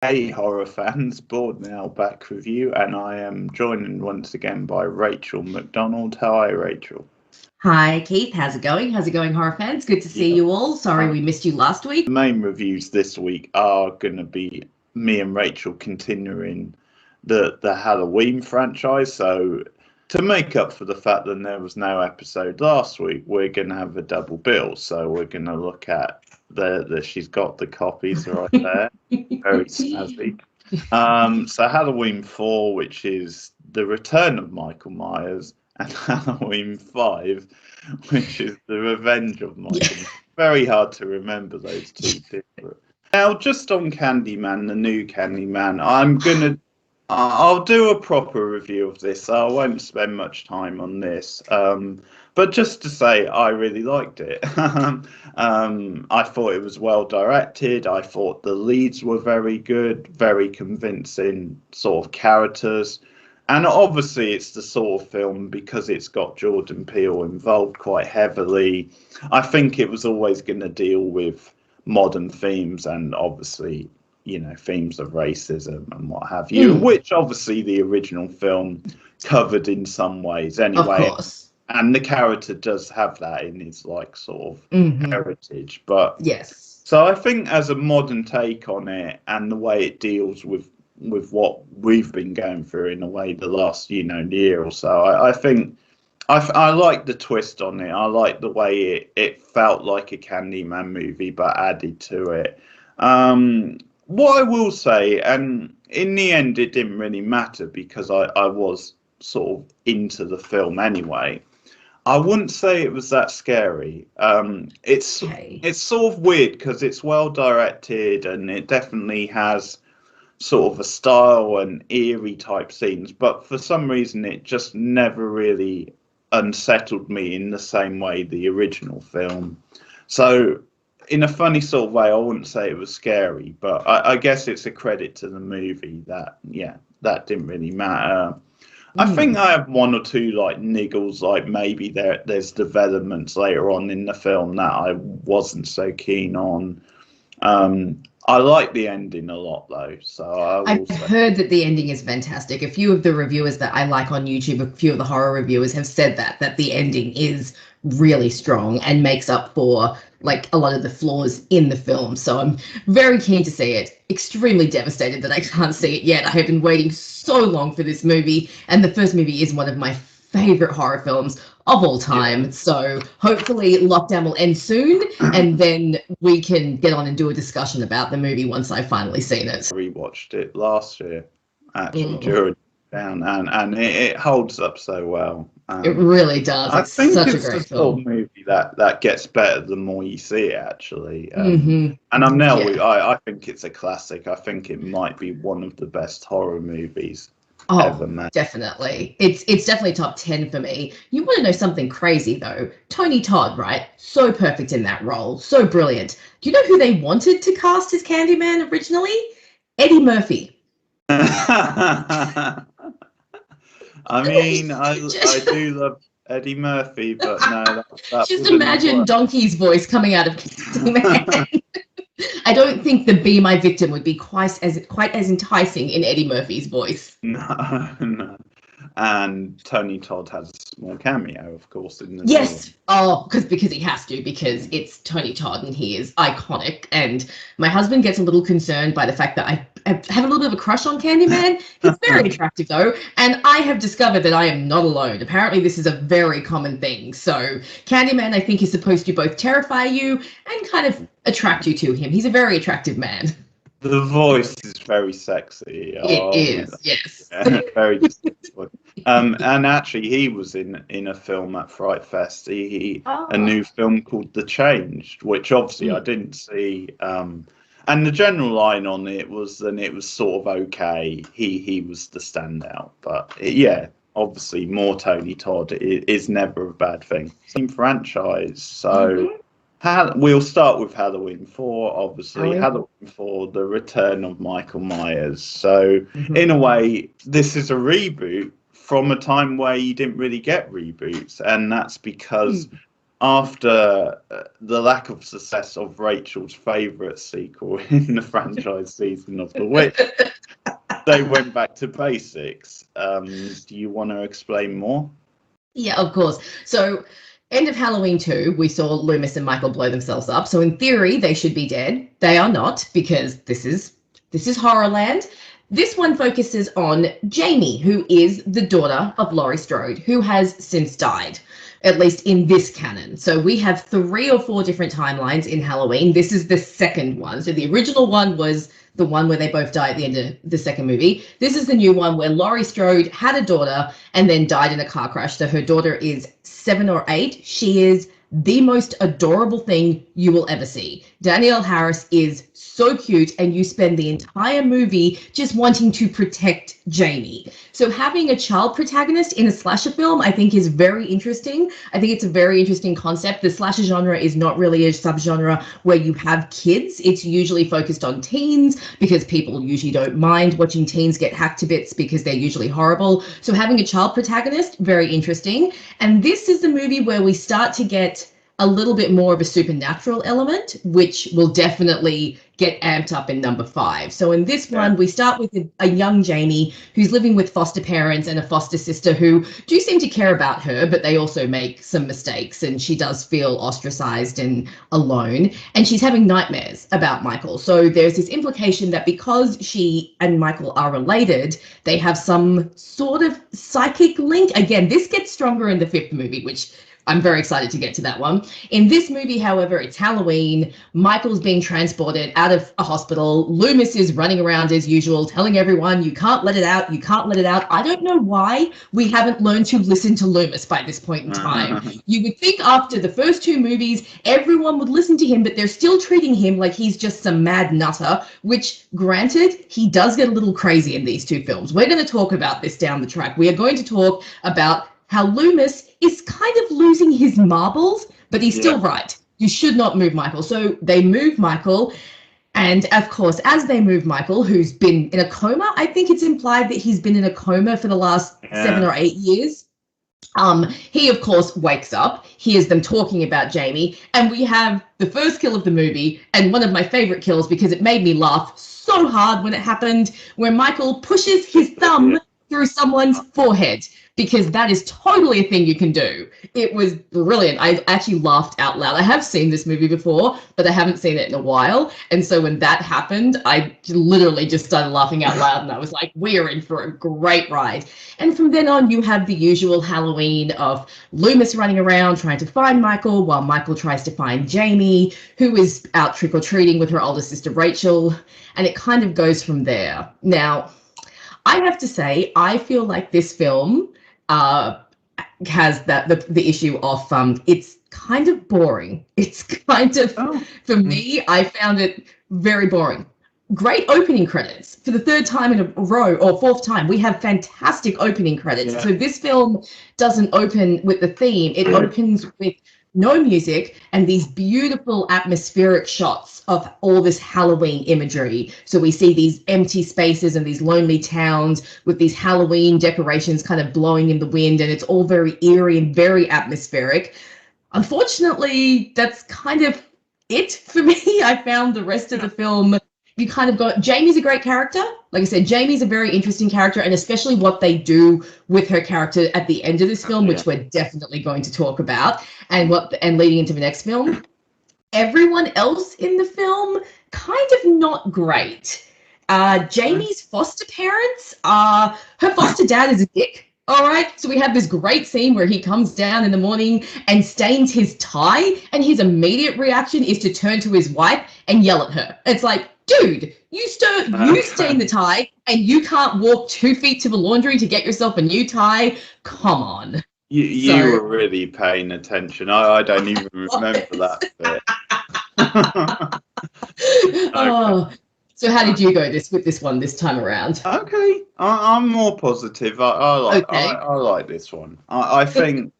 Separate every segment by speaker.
Speaker 1: Hey, horror fans, Board Now back with you, and I am joined once again by Rachel McDonald. Hi, Rachel.
Speaker 2: Hi, Keith. How's it going? How's it going, horror fans? Good to see
Speaker 1: Yeah.
Speaker 2: you all. Sorry we missed you last week.
Speaker 1: The main reviews this week are going to be me and Rachel continuing the Halloween franchise. So, to make up for the fact that there was no episode last week, we're going to have a double bill. So, we're going to look at she's got the copies right there. Very snazzy. So Halloween 4, which is the return of Michael Myers, and Halloween 5, which is the revenge of Michael Myers. Very hard to remember those two different. Now, just on Candyman, the new Candyman, I'll do a proper review of this. I won't spend much time on this. But just to say, I really liked it. I thought it was well directed. I thought the leads were very good, very convincing sort of characters. And obviously, it's the sort of film, because it's got Jordan Peele involved quite heavily. I think it was always going to deal with modern themes and obviously, themes of racism and what have you, which obviously the original film covered in some ways anyway.
Speaker 2: Of course.
Speaker 1: And the character does have that in his sort of heritage. But
Speaker 2: yes.
Speaker 1: So I think as a modern take on it and the way it deals with what we've been going through in a way the last year or so, I think I like the twist on it. I like the way it felt like a Candyman movie but added to it. What I will say, and in the end it didn't really matter because I was sort of into the film anyway, I wouldn't say it was that scary. It's sort of weird because it's well directed and it definitely has sort of a style and eerie type scenes, but for some reason it just never really unsettled me in the same way the original film. So in a funny sort of way, I wouldn't say it was scary, but I guess it's a credit to the movie that didn't really matter. I think I have one or two niggles, maybe there's developments later on in the film that I wasn't so keen on. I like the ending a lot though, so
Speaker 2: I've heard that the ending is fantastic. A few of the reviewers that I like on YouTube, a few of the horror reviewers have said that the ending is really strong and makes up for a lot of the flaws in the film. So I'm very keen to see it. Extremely devastated that I can't see it yet. I have been waiting so long for this movie, and the first movie is one of my favorite horror films of all time. Yeah. So hopefully lockdown will end soon and then we can get on and do a discussion about the movie once I've finally seen it.
Speaker 1: I rewatched it last year actually during down and it holds up so well.
Speaker 2: It really does.
Speaker 1: I think
Speaker 2: such
Speaker 1: it's
Speaker 2: a great
Speaker 1: the sort of movie that gets better the more you see it actually. And I think it's a classic. I think it might be one of the best horror movies ever made.
Speaker 2: Definitely. It's definitely top 10 for me. You want to know something crazy though? Tony Todd, right? So perfect in that role. So brilliant. Do you know who they wanted to cast as Candyman originally? Eddie Murphy.
Speaker 1: I mean, I do love Eddie Murphy, but no, that
Speaker 2: just imagine Donkey's voice coming out of Candyman. I don't think the "Be My Victim" would be quite as enticing in Eddie Murphy's voice.
Speaker 1: No. And Tony Todd has a small cameo, of course, in the
Speaker 2: yes. Oh, because he has to, because it's Tony Todd and he is iconic. And my husband gets a little concerned by the fact that I have a little bit of a crush on Candyman. He's very attractive though, and I have discovered that I am not alone. Apparently, this is a very common thing. So Candyman, I think, is supposed to both terrify you and kind of attract you to him. He's a very attractive man.
Speaker 1: The voice is very sexy.
Speaker 2: It is, yes.
Speaker 1: Yeah, very distinctive. And actually, he was in a film at Fright Fest. A new film called The Changed, which obviously I didn't see. And the general line on it was that it was sort of okay. He was the standout, but obviously more Tony Todd is never a bad thing. Same franchise, so. We'll start with Halloween 4, obviously. Halloween 4, the return of Michael Myers. So, in a way, this is a reboot from a time where you didn't really get reboots. And that's because after the lack of success of Rachel's favourite sequel in the franchise season of The Witch, they went back to basics. Do you want to explain more?
Speaker 2: Yeah, of course. So, end of Halloween 2, we saw Loomis and Michael blow themselves up. So, in theory, they should be dead. They are not, because this is Horrorland. This one focuses on Jamie, who is the daughter of Laurie Strode, who has since died, at least in this canon. So we have 3 or 4 different timelines in Halloween. This is the second one. So the original one was the one where they both died at the end of the second movie. This is the new one where Laurie Strode had a daughter and then died in a car crash. So her daughter is 7 or 8. She is the most adorable thing you will ever see. Danielle Harris is so cute, and you spend the entire movie just wanting to protect Jamie. So having a child protagonist in a slasher film, I think, is very interesting. I think it's a very interesting concept. The slasher genre is not really a subgenre where you have kids. It's usually focused on teens, because people usually don't mind watching teens get hacked to bits because they're usually horrible. So having a child protagonist, very interesting. And this is the movie where we start to get a little bit more of a supernatural element, which will definitely get amped up in number 5. So in this one, we start with a young Jamie who's living with foster parents and a foster sister who do seem to care about her, but they also make some mistakes, and she does feel ostracized and alone, and she's having nightmares about Michael. So there's this implication that because she and Michael are related, they have some sort of psychic link. Again, this gets stronger in the 5th movie, which I'm very excited to get to that one. In this movie, however, it's Halloween. Michael's being transported out of a hospital. Loomis is running around as usual, telling everyone, you can't let it out, you can't let it out. I don't know why we haven't learned to listen to Loomis by this point in time. You would think after the first 2 movies, everyone would listen to him, but they're still treating him like he's just some mad nutter, which, granted, he does get a little crazy in these 2 films. We're going to talk about this down the track. We are going to talk about how Loomis is kind of losing his marbles, but he's still right. You should not move Michael. So they move Michael, and of course, as they move Michael, who's been in a coma, I think it's implied that he's been in a coma for the last 7 or 8 years. He, of course, wakes up, hears them talking about Jamie, and we have the first kill of the movie, and one of my favorite kills because it made me laugh so hard when it happened, where Michael pushes his thumb through someone's forehead, because that is totally a thing you can do. It was brilliant. I actually laughed out loud. I have seen this movie before, but I haven't seen it in a while. And so when that happened, I literally just started laughing out loud, and I was like, we're in for a great ride. And from then on, you have the usual Halloween of Loomis running around trying to find Michael, while Michael tries to find Jamie, who is out trick-or-treating with her older sister, Rachel. And it kind of goes from there. Now, I have to say, I feel like this film has the issue of it's kind of boring. It's kind of, for me, I found it very boring. Great opening credits for the 3rd time in a row, or 4th time. We have fantastic opening credits. So this film doesn't open with the theme. It opens with no music and these beautiful atmospheric shots of all this Halloween imagery. So we see these empty spaces and these lonely towns with these Halloween decorations kind of blowing in the wind, and it's all very eerie and very atmospheric. Unfortunately, that's kind of it for me. I found the rest of the film, you kind of got, Jamie's a great character. Like I said, Jamie's a very interesting character, and especially what they do with her character at the end of this film, which we're definitely going to talk about, and leading into the next film. Everyone else in the film, kind of not great. Jamie's foster parents, her foster dad is a dick. All right, so we have this great scene where he comes down in the morning and stains his tie, and his immediate reaction is to turn to his wife and yell at her. It's like, dude, you stain the tie, and you can't walk 2 feet to the laundry to get yourself a new tie. Come on.
Speaker 1: You were really paying attention. I don't even remember that bit.
Speaker 2: Oh, so how did you go with this one this time around?
Speaker 1: Okay, I'm more positive. I like this one. I think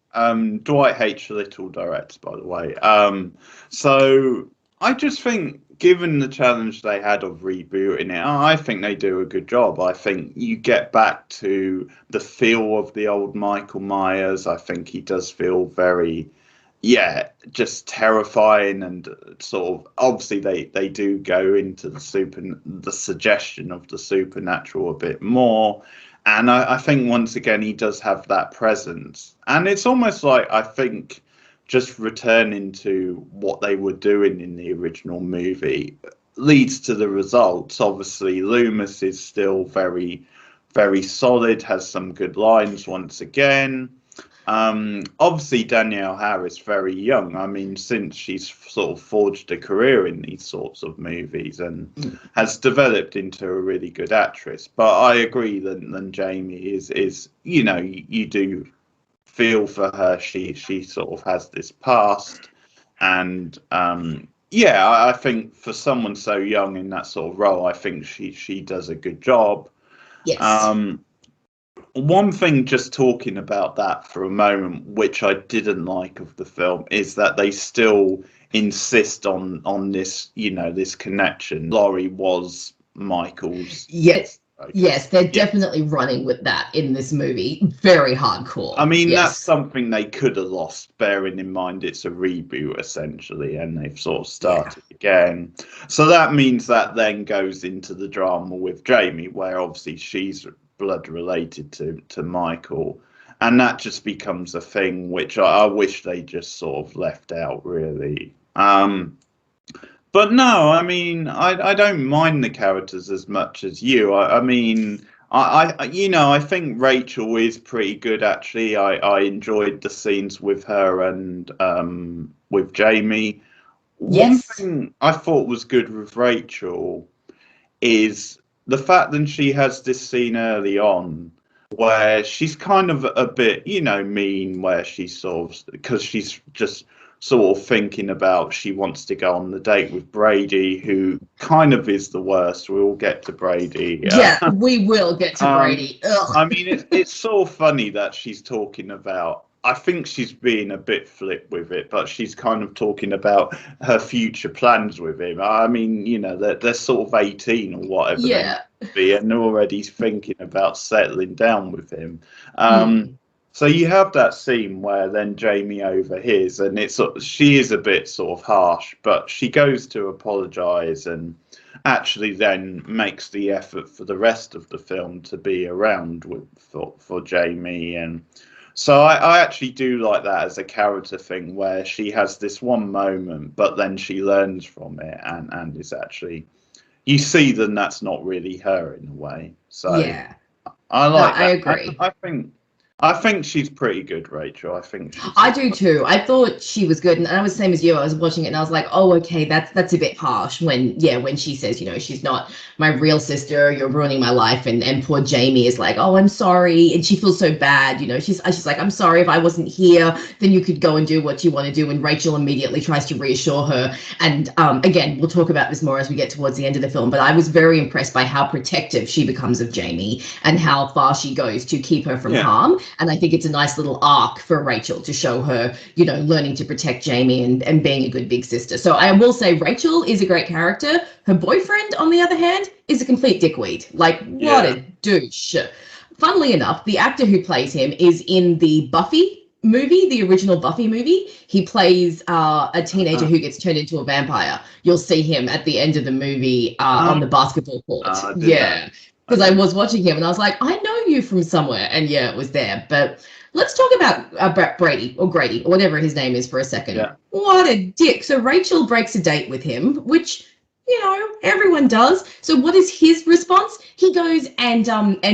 Speaker 1: Dwight H. Little directs, by the way. So I just think, given the challenge they had of rebooting it, I think they do a good job. I think you get back to the feel of the old Michael Myers. I think he does feel very just terrifying, and sort of obviously they do go into the suggestion of the supernatural a bit more. And I think once again he does have that presence, and it's almost like, I think, just returning to what they were doing in the original movie leads to the results. Obviously, Loomis is still very, very solid, has some good lines once again. Obviously, Danielle Harris, very young. I mean, since she's sort of forged a career in these sorts of movies and has developed into a really good actress. But I agree that Jamie is you do feel for her. She sort of has this past, and I think for someone so young in that sort of role, I think she does a good job.
Speaker 2: Yes.
Speaker 1: One thing, just talking about that for a moment, which I didn't like of the film, is that they still insist on this, this connection. Laurie was Michael's.
Speaker 2: Yes, they're definitely running with that in this movie. Very hardcore.
Speaker 1: I mean, that's something they could have lost, bearing in mind it's a reboot, essentially, and they've sort of started again. So that means that then goes into the drama with Jamie, where obviously she's blood related to Michael, and that just becomes a thing which I wish they just sort of left out, really. But no, I mean, I don't mind the characters as much as you. I mean, I think Rachel is pretty good, actually. I enjoyed the scenes with her and with Jamie. One thing I thought was good with Rachel is the fact that she has this scene early on where she's kind of a bit, mean, where she's sort of, because she's just sort of thinking about, she wants to go on the date with Brady, who kind of is the worst. We'll get to Brady.
Speaker 2: Yeah, we will get to Brady.
Speaker 1: I mean, it's sort of funny that she's talking about, I think she's being a bit flip with it, but she's kind of talking about her future plans with him. I mean, they're sort of 18 or whatever they be, and they're already thinking about settling down with him. So you have that scene where then Jamie overhears, and she is a bit sort of harsh, but she goes to apologise and actually then makes the effort for the rest of the film to be around for Jamie. And so I actually do like that as a character thing, where she has this one moment, but then she learns from it, and is actually, you see then that's not really her in a way. So
Speaker 2: yeah,
Speaker 1: I like that.
Speaker 2: I agree.
Speaker 1: I think she's pretty good, Rachel.
Speaker 2: I do too. I thought she was good, and I was the same as you. I was watching it, and I was like, "Oh, okay, that's a bit harsh." When she says, she's not my real sister. You're ruining my life, and poor Jamie is like, "Oh, I'm sorry," and she feels so bad. She's like, "I'm sorry. If I wasn't here, then you could go and do what you want to do." And Rachel immediately tries to reassure her. And again, we'll talk about this more as we get towards the end of the film. But I was very impressed by how protective she becomes of Jamie and how far she goes to keep her from harm. And I think it's a nice little arc for Rachel to show her, learning to protect Jamie and being a good big sister. So I will say Rachel is a great character. Her boyfriend, on the other hand, is a complete dickweed. Like, what a douche. Funnily enough, the actor who plays him is in the Buffy movie, the original Buffy movie. He plays a teenager who gets turned into a vampire. You'll see him at the end of the movie on the basketball court. Because I was watching him and I was like, I know you from somewhere. And it was there. But let's talk about Brady or Grady or whatever his name is for a second.
Speaker 1: Yeah.
Speaker 2: What a dick. So Rachel breaks a date with him, which, everyone does. So what is his response? He goes and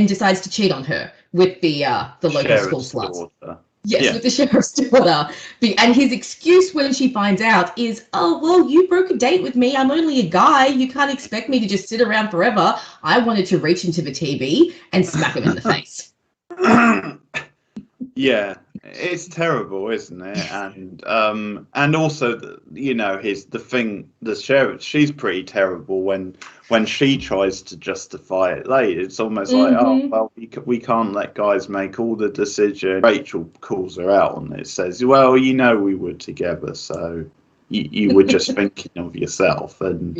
Speaker 2: decides to cheat on her with the local school slut. Yes, with the sheriff's daughter. And his excuse when she finds out is, "Oh, well, you broke a date with me. I'm only a guy. You can't expect me to just sit around forever. I wanted to reach into the TV and smack him in the face."
Speaker 1: Yeah, it's terrible, isn't it? And also, the sheriff, she's pretty terrible when she tries to justify it later. It's almost like, oh, well, we can't let guys make all the decisions. Rachel calls her out on it, says, well, we were together, so you were just thinking of yourself. And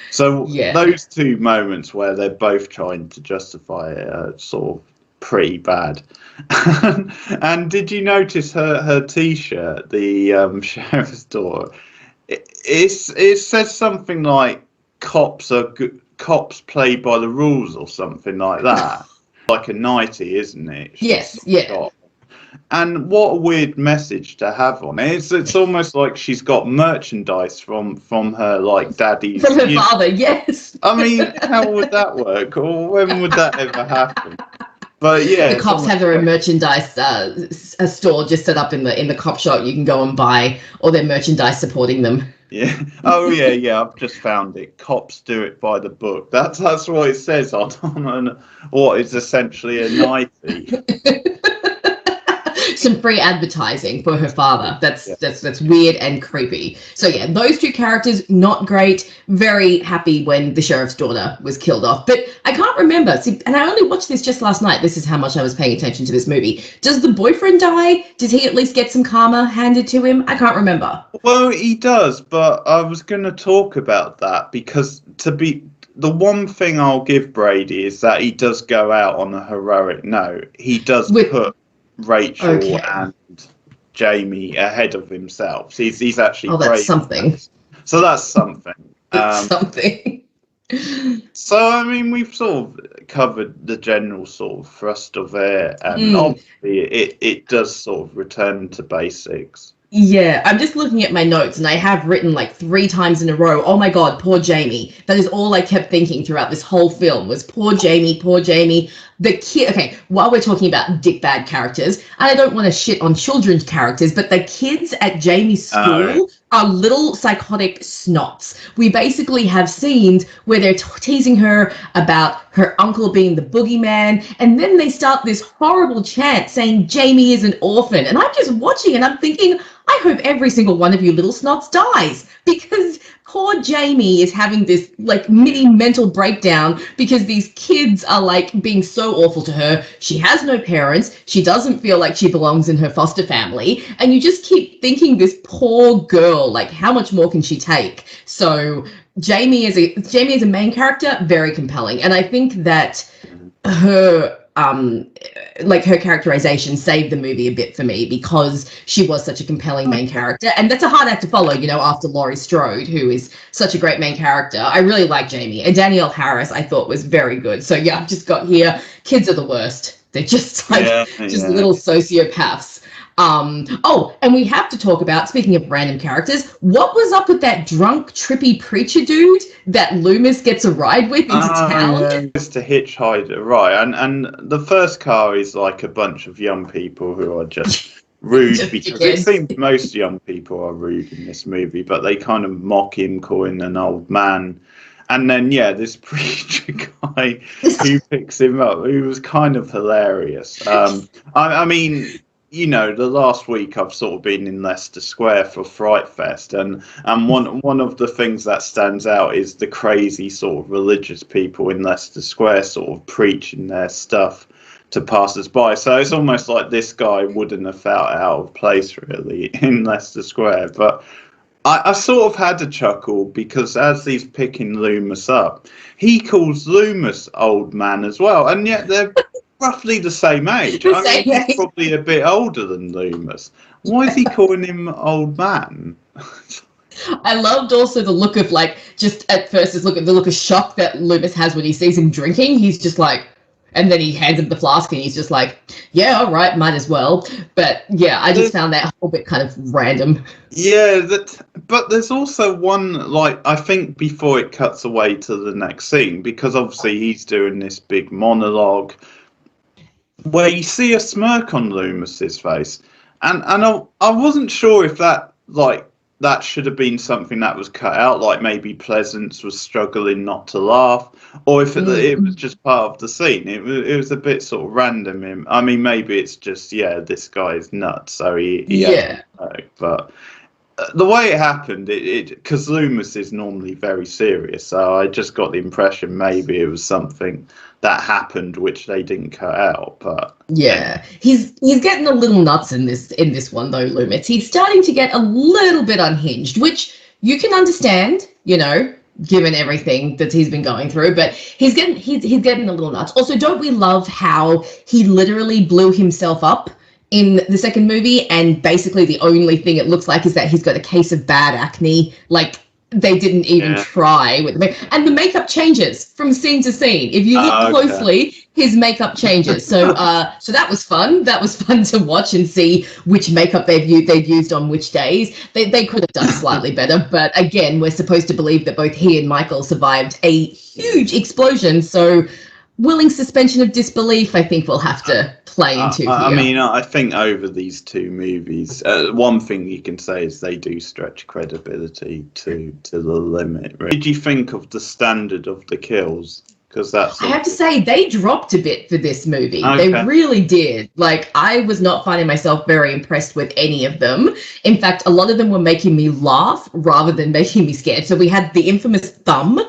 Speaker 1: so those two moments where they're both trying to justify it are sort of pretty bad. And did you notice her T-shirt, the sheriff's daughter? It says something like cops play by the rules or something like that. Like a nightie, isn't it?
Speaker 2: Yes, yeah.
Speaker 1: Got. And what a weird message to have on it. It's almost like she's got merchandise from her like daddy's.
Speaker 2: From her father, yes.
Speaker 1: I mean, how would that work, or when would that ever happen? But yeah,
Speaker 2: the cops have their own merchandise a store just set up in the cop shop. You can go and buy all their merchandise supporting them.
Speaker 1: Yeah. Oh yeah. I've just found it. Cops do it by the book. That's what it says on what is essentially a nightie.
Speaker 2: Some free advertising for her father. That's weird and creepy. So yeah, those two characters, not great. Very happy when the sheriff's daughter was killed off. But I can't remember. See, and I only watched this just last night. This is how much I was paying attention to this movie. Does the boyfriend die? Does he at least get some karma handed to him? I can't remember.
Speaker 1: Well, he does, but I was going to talk about that because the one thing I'll give Brady is that he does go out on a heroic note. He does put Rachel and Jamie ahead of himself. He's actually
Speaker 2: that's something.
Speaker 1: So that's something.
Speaker 2: Something.
Speaker 1: So I mean, we've sort of covered the general sort of thrust of it, and obviously it does sort of return to basics.
Speaker 2: Yeah, I'm just looking at my notes and I have written like 3 times in a row, oh my God, poor Jamie. That is all I kept thinking throughout this whole film was poor Jamie, poor Jamie. The kid, okay, while we're talking about dickbag characters, and I don't want to shit on children's characters, but the kids at Jamie's school are little psychotic snots. We basically have scenes where they're teasing her about her uncle being the boogeyman, and then they start this horrible chant saying Jamie is an orphan. And I'm just watching and I'm thinking, I hope every single one of you little snots dies, because poor Jamie is having this like mini mental breakdown because these kids are like being so awful to her. She has no parents. She doesn't feel like she belongs in her foster family. And you just keep thinking this poor girl, like how much more can she take? So Jamie as a main character, very compelling. And I think that her her characterization saved the movie a bit for me because she was such a compelling main character, and that's a hard act to follow, after Laurie Strode, who is such a great main character. I really like Jamie, and Danielle Harris I thought was very good. So yeah, I've just got here, kids are the worst. They're just little sociopaths. And we have to talk about, speaking of random characters, what was up with that drunk, trippy preacher dude that Loomis gets a ride with into town?
Speaker 1: Yeah, just a hitchhiker, right? And the first car is like a bunch of young people who are just rude because it seems most young people are rude in this movie, but they kind of mock him, calling an old man. And then, this preacher guy who picks him up, who was kind of hilarious. I mean, the last week I've sort of been in Leicester Square for Fright Fest, and one of the things that stands out is the crazy sort of religious people in Leicester Square sort of preaching their stuff to passers-by. So it's almost like this guy wouldn't have felt out of place really in Leicester Square. But I sort of had a chuckle because as he's picking Loomis up, he calls Loomis old man as well, and yet they're roughly the same age. He's probably a bit older than Loomis. Why is he calling him old man?
Speaker 2: I loved also the look of just at first the look of shock that Loomis has when he sees him drinking. He's just like, and then he hands him the flask and he's just like, yeah, all right, might as well. But yeah, I just found that whole bit kind of random.
Speaker 1: Yeah, but there's also one, I think before it cuts away to the next scene, because obviously he's doing this big monologue where you see a smirk on Loomis's face, and I wasn't sure if that should have been something that was cut out, like maybe Pleasance was struggling not to laugh, or if it was just part of the scene. It was a bit sort of random. I mean, maybe it's just this guy is nuts, so he but the way it happened, because Loomis is normally very serious, so I just got the impression maybe it was something that happened which they didn't cut out. But
Speaker 2: yeah, he's getting a little nuts in this one though, Loomis. He's starting to get a little bit unhinged, which you can understand. given everything that he's been going through. But he's getting a little nuts. Also, don't we love how he literally blew himself up in the second movie, and basically the only thing it looks like is that he's got a case of bad acne. Like, they didn't even try with the and the makeup changes from scene to scene. If you look closely, his makeup changes. So so that was fun. That was fun to watch and see which makeup they've used on which days. They could have done slightly better, but again, we're supposed to believe that both he and Michael survived a huge explosion. So willing suspension of disbelief, I think we'll have to play into here.
Speaker 1: I mean, I think over these two movies, one thing you can say is they do stretch credibility to the limit. Right? Did you think of the standard of the kills? Because that's
Speaker 2: I have to say, they dropped a bit for this movie. Okay. They really did. Like, I was not finding myself very impressed with any of them. In fact, a lot of them were making me laugh rather than making me scared. So we had the infamous thumb.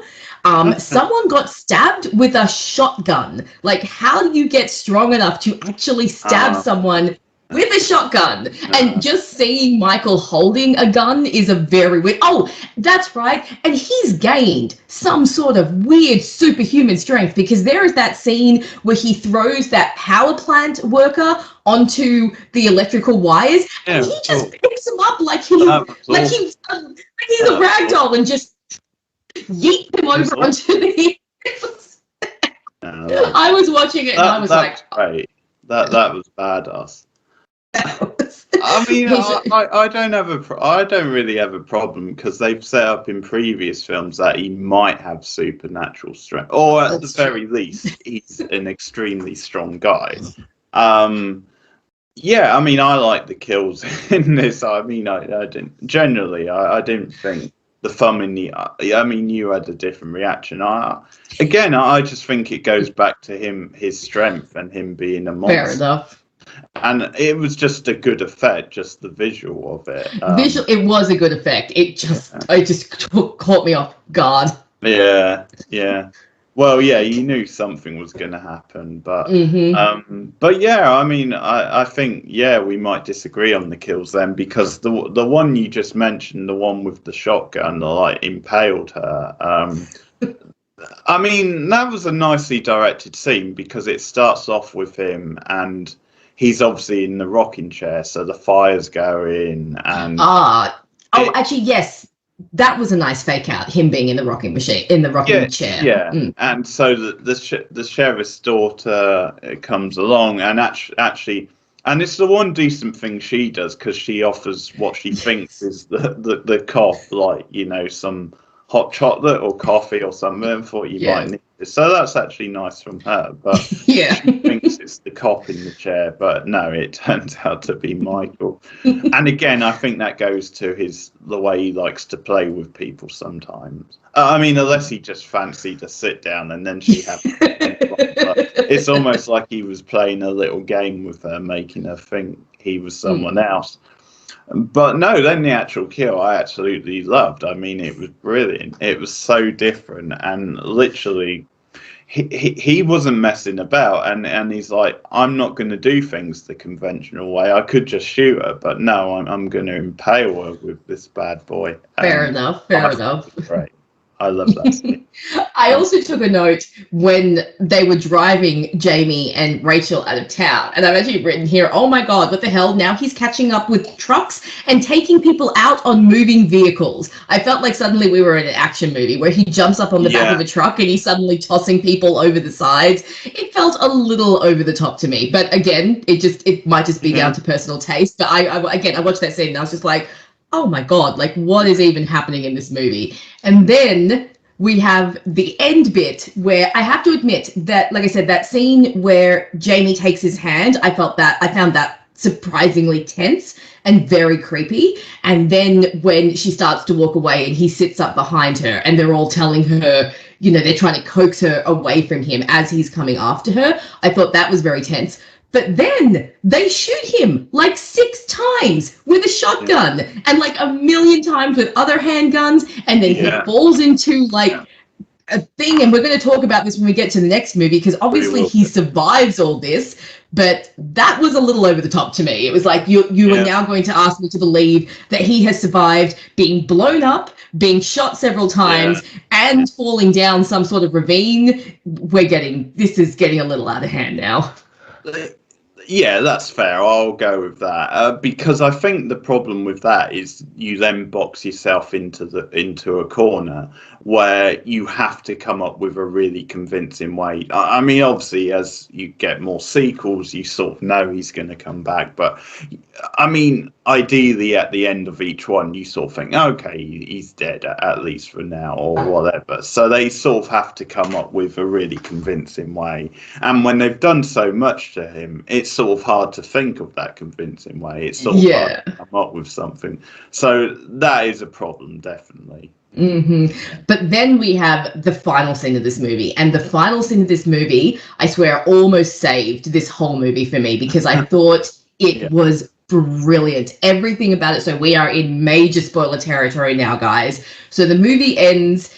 Speaker 2: Someone got stabbed with a shotgun. Like, how do you get strong enough to actually stab someone with a shotgun? And just seeing Michael holding a gun is a very weird... Oh, that's right. And he's gained some sort of weird superhuman strength, because there is that scene where he throws that power plant worker onto the electrical wires, and he just picks him up like he's a rag doll and just yeet him over onto the... I was watching it and I was like...
Speaker 1: Great. That was badass. I mean, I don't really have a problem, because they've set up in previous films that he might have supernatural strength, or at the very least, he's an extremely strong guy. Yeah, I mean, I like the kills in this. I mean, I didn't think the thumb in the eye. I mean, you had a different reaction. I just think it goes back to his strength and him being a monster.
Speaker 2: Fair enough.
Speaker 1: And it was just a good effect, just the visual of it.
Speaker 2: It was a good effect. It just caught me off guard.
Speaker 1: Yeah. Well, yeah, you knew something was going to happen, but but yeah, I mean, I think we might disagree on the kills then, because the one you just mentioned, the one with the shotgun that like impaled her. I mean, that was a nicely directed scene, because it starts off with him and he's obviously in the rocking chair, so the fire's going and
Speaker 2: actually, yes, that was a nice fake out, him being in the rocking chair.
Speaker 1: Yeah, and so the sheriff's daughter comes along, and actually, and it's the one decent thing she does, because she offers what she thinks is the cop, like, you know, some hot chocolate or coffee or something, for you might need this. So that's actually nice from her, but she thinks it's the cop in the chair, but no, it turns out to be Michael. And again, I think that goes to the way he likes to play with people sometimes. I mean, unless he just fancied to sit down and then she had it's almost like he was playing a little game with her, making her think he was someone else. But no, then the actual kill I absolutely loved. I mean, it was brilliant. It was so different, and literally he wasn't messing about, and he's like, I'm not going to do things the conventional way. I could just shoot her, but no, I'm going to impale her with this bad boy.
Speaker 2: Fair enough.
Speaker 1: Right. I love that scene.
Speaker 2: I also took a note when they were driving Jamie and Rachel out of town, and I've actually written here, oh my God, what the hell? Now he's catching up with trucks and taking people out on moving vehicles. I felt like suddenly we were in an action movie where he jumps up on the back of a truck and he's suddenly tossing people over the sides. It felt a little over the top to me, but again, it might just be down to personal taste. But I watched that scene and I was just like, oh my God, like, what is even happening in this movie? And then we have the end bit where I have to admit that, like I said, that scene where Jamie takes his hand, I found that surprisingly tense and very creepy. And then when she starts to walk away and he sits up behind her and they're all telling her, you know, they're trying to coax her away from him as he's coming after her, I thought that was very tense. But then they shoot him like 6 times with a shotgun and like 1,000,000 times with other handguns. And then he falls into like a thing, and we're going to talk about this when we get to the next movie, because obviously he survives all this, but that was a little over the top to me. It was like, you are now going to ask me to believe that he has survived being blown up, being shot several times, and falling down some sort of ravine. This is getting a little out of hand now.
Speaker 1: Yeah, that's fair. I'll go with that because I think the problem with that is you then box yourself into a corner where you have to come up with a really convincing way. I mean, obviously, as you get more sequels, you sort of know he's going to come back. But I mean, ideally, at the end of each one, you sort of think, okay, he's dead at least for now, or whatever. So they sort of have to come up with a really convincing way. And when they've done so much to him, it's sort of hard to think of that convincing way. It's sort of hard to come up with something. So that is a problem, definitely.
Speaker 2: But then we have the final scene of this movie, and the final scene of this movie, I swear, almost saved this whole movie for me, because I thought it was brilliant. Everything about it. So we are in major spoiler territory now, guys. So the movie ends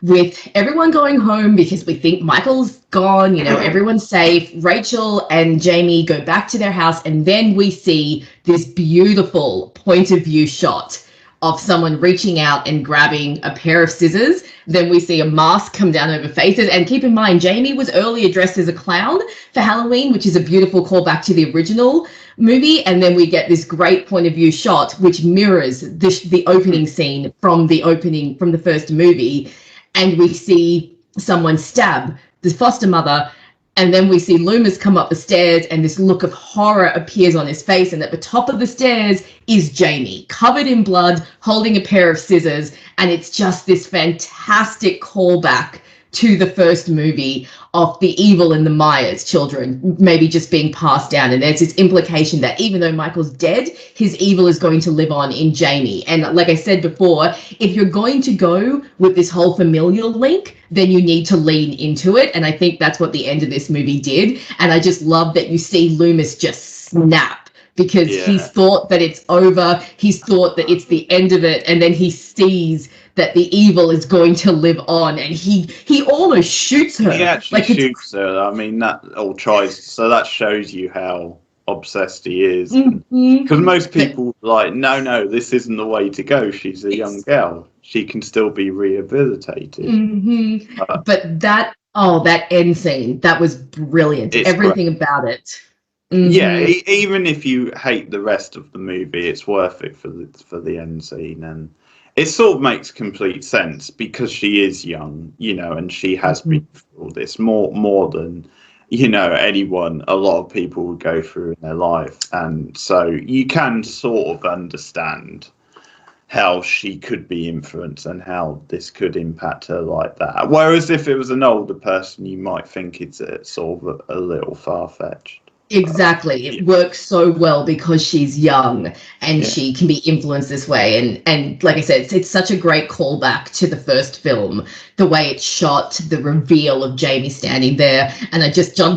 Speaker 2: with everyone going home because we think Michael's gone, everyone's safe. Rachel and Jamie go back to their house, and then we see this beautiful point of view shot of someone reaching out and grabbing a pair of scissors. Then we see a mask come down over faces. And keep in mind, Jamie was earlier dressed as a clown for Halloween, which is a beautiful callback to the original movie. And then we get this great point of view shot, which mirrors the opening scene from the first movie. And we see someone stab the foster mother. And then we see Loomis come up the stairs, and this look of horror appears on his face. And at the top of the stairs is Jamie, covered in blood, holding a pair of scissors. And it's just this fantastic callback to the first movie of the evil in the Myers children maybe just being passed down. And there's this implication that even though Michael's dead, his evil is going to live on in Jamie. And like I said before, if you're going to go with this whole familial link, then you need to lean into it. And I think that's what the end of this movie did. And I just love that you see Loomis just snap, because he's thought that it's over. He's thought that it's the end of it. And then he sees that the evil is going to live on, and he almost shoots her.
Speaker 1: He actually shoots her. I mean, that all tries. So that shows you how obsessed he is. Because most people like, no, this isn't the way to go. She's a young girl. She can still be rehabilitated.
Speaker 2: But that end scene, that was brilliant. Everything about it.
Speaker 1: Yeah, even if you hate the rest of the movie, it's worth it for the end scene. And it sort of makes complete sense because she is young, and she has been through all this more than, anyone, a lot of people would go through in their life. And so you can sort of understand how she could be influenced and how this could impact her like that. Whereas if it was an older person, you might think it's sort of a little far-fetched.
Speaker 2: Exactly. It works so well because she's young and she can be influenced this way. And like I said, it's such a great callback to the first film, the way it's shot, the reveal of Jamie standing there. And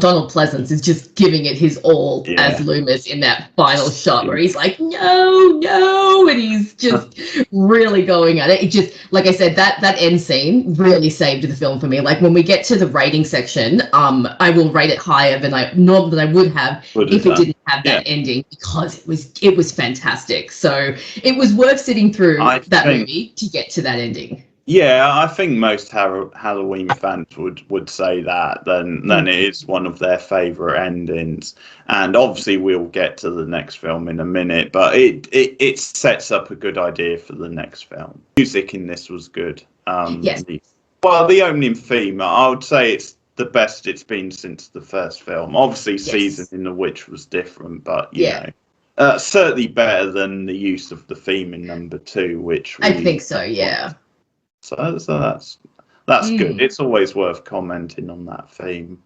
Speaker 2: Donald Pleasance is just giving it his all as Loomis in that final shot where he's like, no, and he's just really going at it. It just, like I said, that end scene really saved the film for me. Like when we get to the rating section, I will rate it higher than I would have if it didn't have that ending, because it was fantastic. So it was worth sitting through movie to get to that ending.
Speaker 1: Yeah, I think most Halloween fans would say that. Then it is one of their favourite endings, and obviously we'll get to the next film in a minute. But it sets up a good idea for the next film. Music in this was good.
Speaker 2: Yes.
Speaker 1: Well, the opening theme, I would say it's the best it's been since the first film. Obviously, Season in the Witch was different, but you know, certainly better than the use of the theme in number 2, which
Speaker 2: I think so. Yeah.
Speaker 1: So that's good. It's always worth commenting on that theme.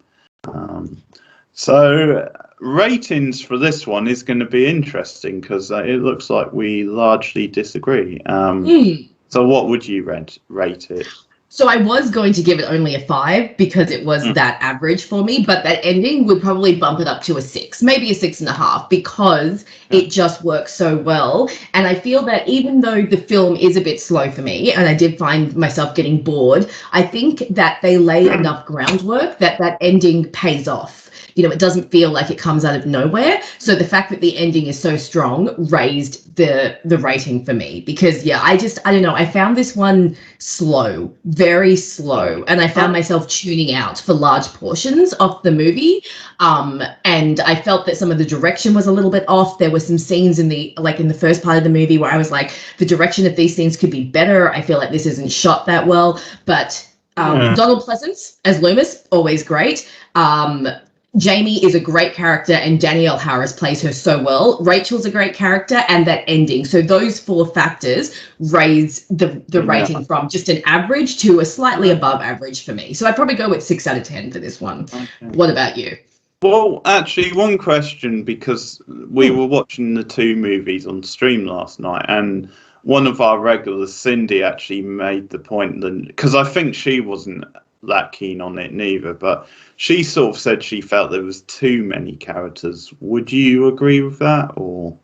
Speaker 1: So ratings for this one is going to be interesting because it looks like we largely disagree. So what would you rate it?
Speaker 2: So I was going to give it only a 5 because it was that average for me, but that ending would probably bump it up to a 6, maybe a 6.5, because it just works so well. And I feel that even though the film is a bit slow for me, and I did find myself getting bored, I think that they lay enough groundwork that that ending pays off. You know, it doesn't feel like it comes out of nowhere. So the fact that the ending is so strong raised the rating for me, because I don't know, I found this one slow, very slow, and I found myself tuning out for large portions of the movie. And I felt that some of the direction was a little bit off. There were some scenes in the first part of the movie where I was like, the direction of these scenes could be better. I feel like this isn't shot that well. But Donald Pleasance as Loomis, always great. Jamie is a great character, and Danielle Harris plays her so well. Rachel's a great character, and that ending. So those 4 factors raise the rating from just an average to a slightly above average for me. So I'd probably go with 6 out of 10 for this one. Okay. What about you?
Speaker 1: Well, actually, one question, because we were watching the 2 movies on stream last night, and one of our regulars, Cindy, actually made the point that, because I think she wasn't that keen on it neither, but she sort of said she felt there was too many characters. Would you agree with that, or?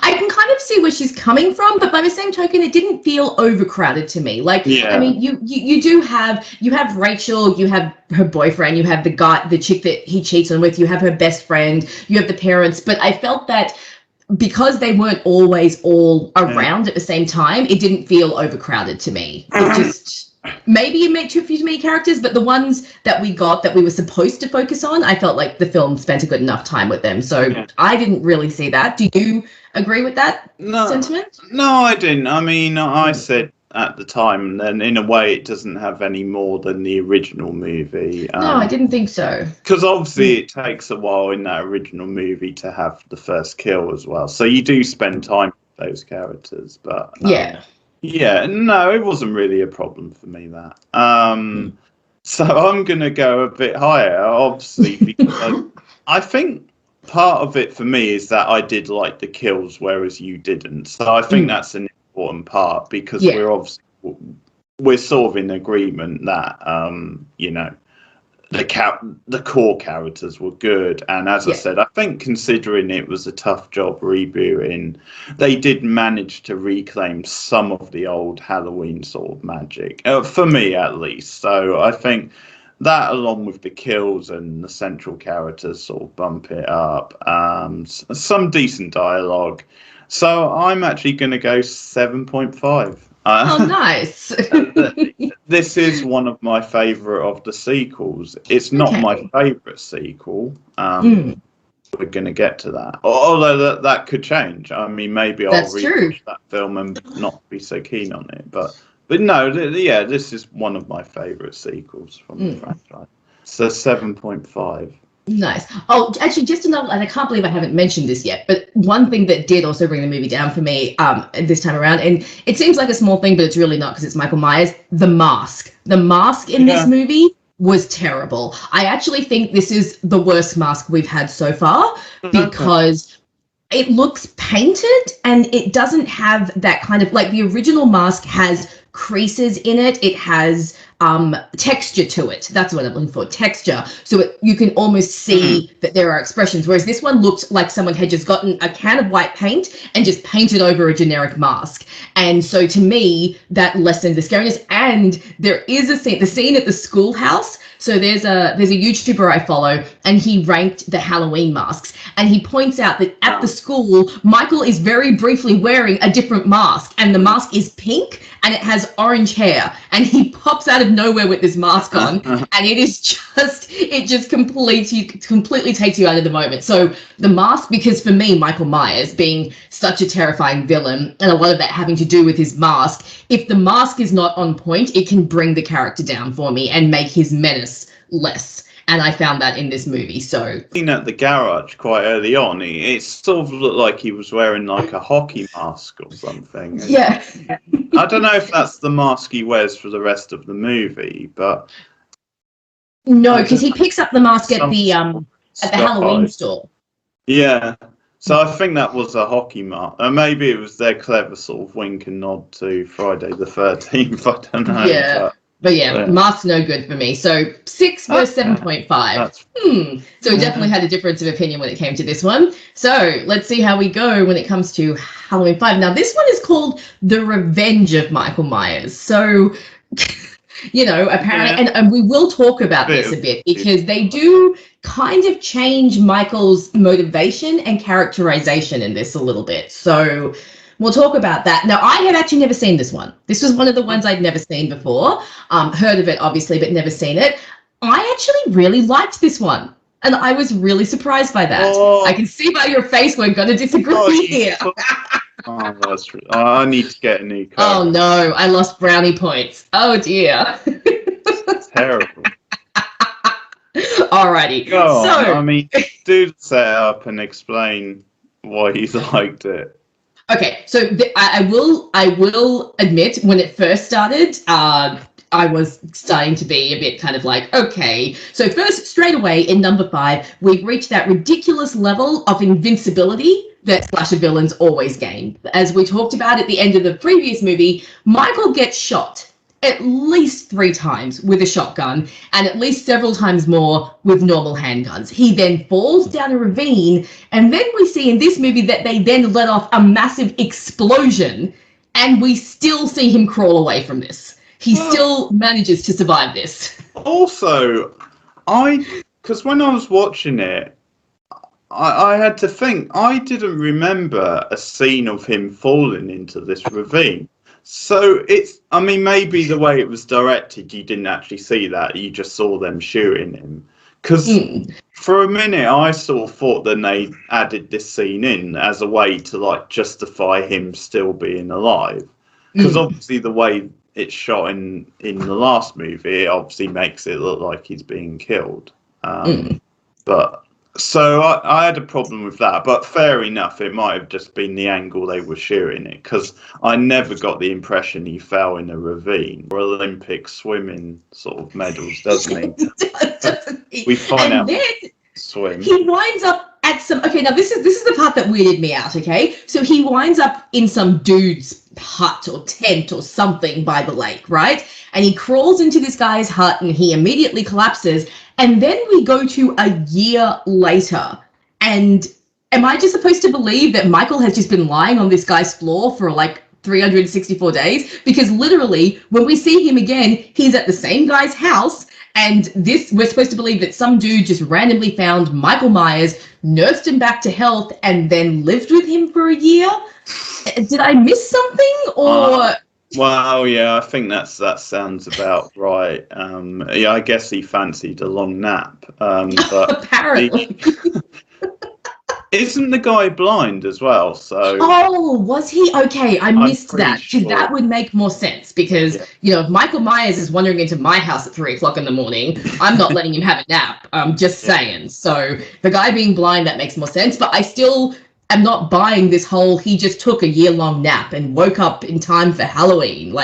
Speaker 2: I can kind of see where she's coming from, but by the same token, it didn't feel overcrowded to me. Like, I mean, you have Rachel, you have her boyfriend, you have the chick that he cheats on with, you have her best friend, you have the parents, but I felt that because they weren't always all around at the same time, it didn't feel overcrowded to me. It just... Maybe it made too many characters, but the ones that we got that we were supposed to focus on, I felt like the film spent a good enough time with them. So I didn't really see that. Do you agree with that sentiment?
Speaker 1: No, I didn't. I mean, I said at the time, and in a way, it doesn't have any more than the original movie.
Speaker 2: No, I didn't think so.
Speaker 1: Because obviously it takes a while in that original movie to have the first kill as well. So you do spend time with those characters, but... Yeah, no, it wasn't really a problem for me, that. So I'm going to go a bit higher, obviously, because I think part of it for me is that I did like the kills, whereas you didn't. So I think that's an important part, because we're sort of in agreement that, you know, the core characters were good, and as I said, I think considering it was a tough job rebooting, they did manage to reclaim some of the old Halloween sort of magic, for me at least. So I think that, along with the kills and the central characters, sort of bump it up. Some decent dialogue. So I'm actually going to go 7.5.
Speaker 2: Oh, nice.
Speaker 1: This is one of my favourite of the sequels. It's not my favourite sequel. We're going to get to that. Although that could change. I mean, maybe I'll rewatch that film and not be so keen on it. But no, this is one of my favourite sequels from the franchise. So 7.5.
Speaker 2: Nice. Oh, actually, just another, and I can't believe I haven't mentioned this yet, but one thing that did also bring the movie down for me this time around, and it seems like a small thing, but it's really not, because it's Michael Myers, the mask. The mask in this movie was terrible. I actually think this is the worst mask we've had so far, because it looks painted and it doesn't have that kind of, like, the original mask has creases in it. It has texture to it. That's what I'm looking for, texture. So you can almost see that there are expressions, whereas this one looked like someone had just gotten a can of white paint and just painted over a generic mask. And so to me, that lessened the scariness. And there is a scene, the scene at the schoolhouse. So there's a YouTuber I follow, and he ranked the Halloween masks, and he points out that at the school, Michael is very briefly wearing a different mask, and the mask is pink and it has orange hair, and he pops out of nowhere with this mask on, and it just completely takes you out of the moment. So the mask, because for me, Michael Myers being such a terrifying villain, and a lot of that having to do with his mask, if the mask is not on point, it can bring the character down for me and make his menace less. And I found that in this movie. So
Speaker 1: seen at the garage quite early on, it sort of looked like he was wearing like a hockey mask or something.
Speaker 2: Yeah.
Speaker 1: I don't know if that's the mask he wears for the rest of the movie, but
Speaker 2: no, because he picks up the mask at the Halloween store.
Speaker 1: Yeah. So I think that was a hockey mask. Maybe it was their clever sort of wink and nod to Friday the 13th. I don't know.
Speaker 2: Yeah. But yeah, Mark's no good for me. So 6 versus 7.5. So we definitely had a difference of opinion when it came to this one. So let's see how we go when it comes to Halloween 5. Now, this one is called The Revenge of Michael Myers. So, apparently, and we will talk about this a bit because they do kind of change Michael's motivation and characterization in this a little bit. So we'll talk about that. Now, I had actually never seen this one. This was one of the ones I'd never seen before. Heard of it, obviously, but never seen it. I actually really liked this one. And I was really surprised by that. I can see by your face we're going to disagree here.
Speaker 1: That's true. I need to get a new car.
Speaker 2: Oh, no. I lost brownie points. Oh, dear.
Speaker 1: It's terrible.
Speaker 2: Alrighty.
Speaker 1: Do set up and explain why he's liked it.
Speaker 2: Okay, so I will admit when it first started, I was starting to be a bit kind of like, okay. So first, straight away in number 5, we've reached that ridiculous level of invincibility that slasher villains always gain. As we talked about at the end of the previous movie, Michael gets shot at least 3 times with a shotgun and at least several times more with normal handguns. He then falls down a ravine, and then we see in this movie that they then let off a massive explosion, and we still see him crawl away from this. He still manages to survive this.
Speaker 1: Also, because when I was watching it, I had to think, I didn't remember a scene of him falling into this ravine. So maybe the way it was directed, you didn't actually see that. You just saw them shooting him. Because for a minute, I sort of thought that they added this scene in as a way to justify him still being alive. Because obviously the way it's shot in the last movie, it obviously makes it look like he's being killed. But so I had a problem with that, but fair enough. It might have just been the angle they were shooting it, because I never got the impression he fell in a ravine. Or Olympic swimming sort of medals, doesn't he? We find out swim.
Speaker 2: He winds up at some. Okay, now this is the part that weirded me out. Okay, so he winds up in some dude's hut or tent or something by the lake, right? And he crawls into this guy's hut and he immediately collapses. And then we go to a year later, and am I just supposed to believe that Michael has just been lying on this guy's floor for 364 days? Because literally, when we see him again, he's at the same guy's house, and we're supposed to believe that some dude just randomly found Michael Myers, nursed him back to health, and then lived with him for a year? Did I miss something, or...
Speaker 1: Well, yeah, I think that sounds about right. I guess he fancied a long nap. But
Speaker 2: apparently,
Speaker 1: isn't the guy blind as well? So
Speaker 2: was he? Okay, I missed that. Sure. That would make more sense because if Michael Myers is wandering into my house at 3:00 in the morning, I'm not letting him have a nap. I'm just saying. So the guy being blind, that makes more sense. But I still. I'm not buying this whole he just took a year-long nap and woke up in time for Halloween.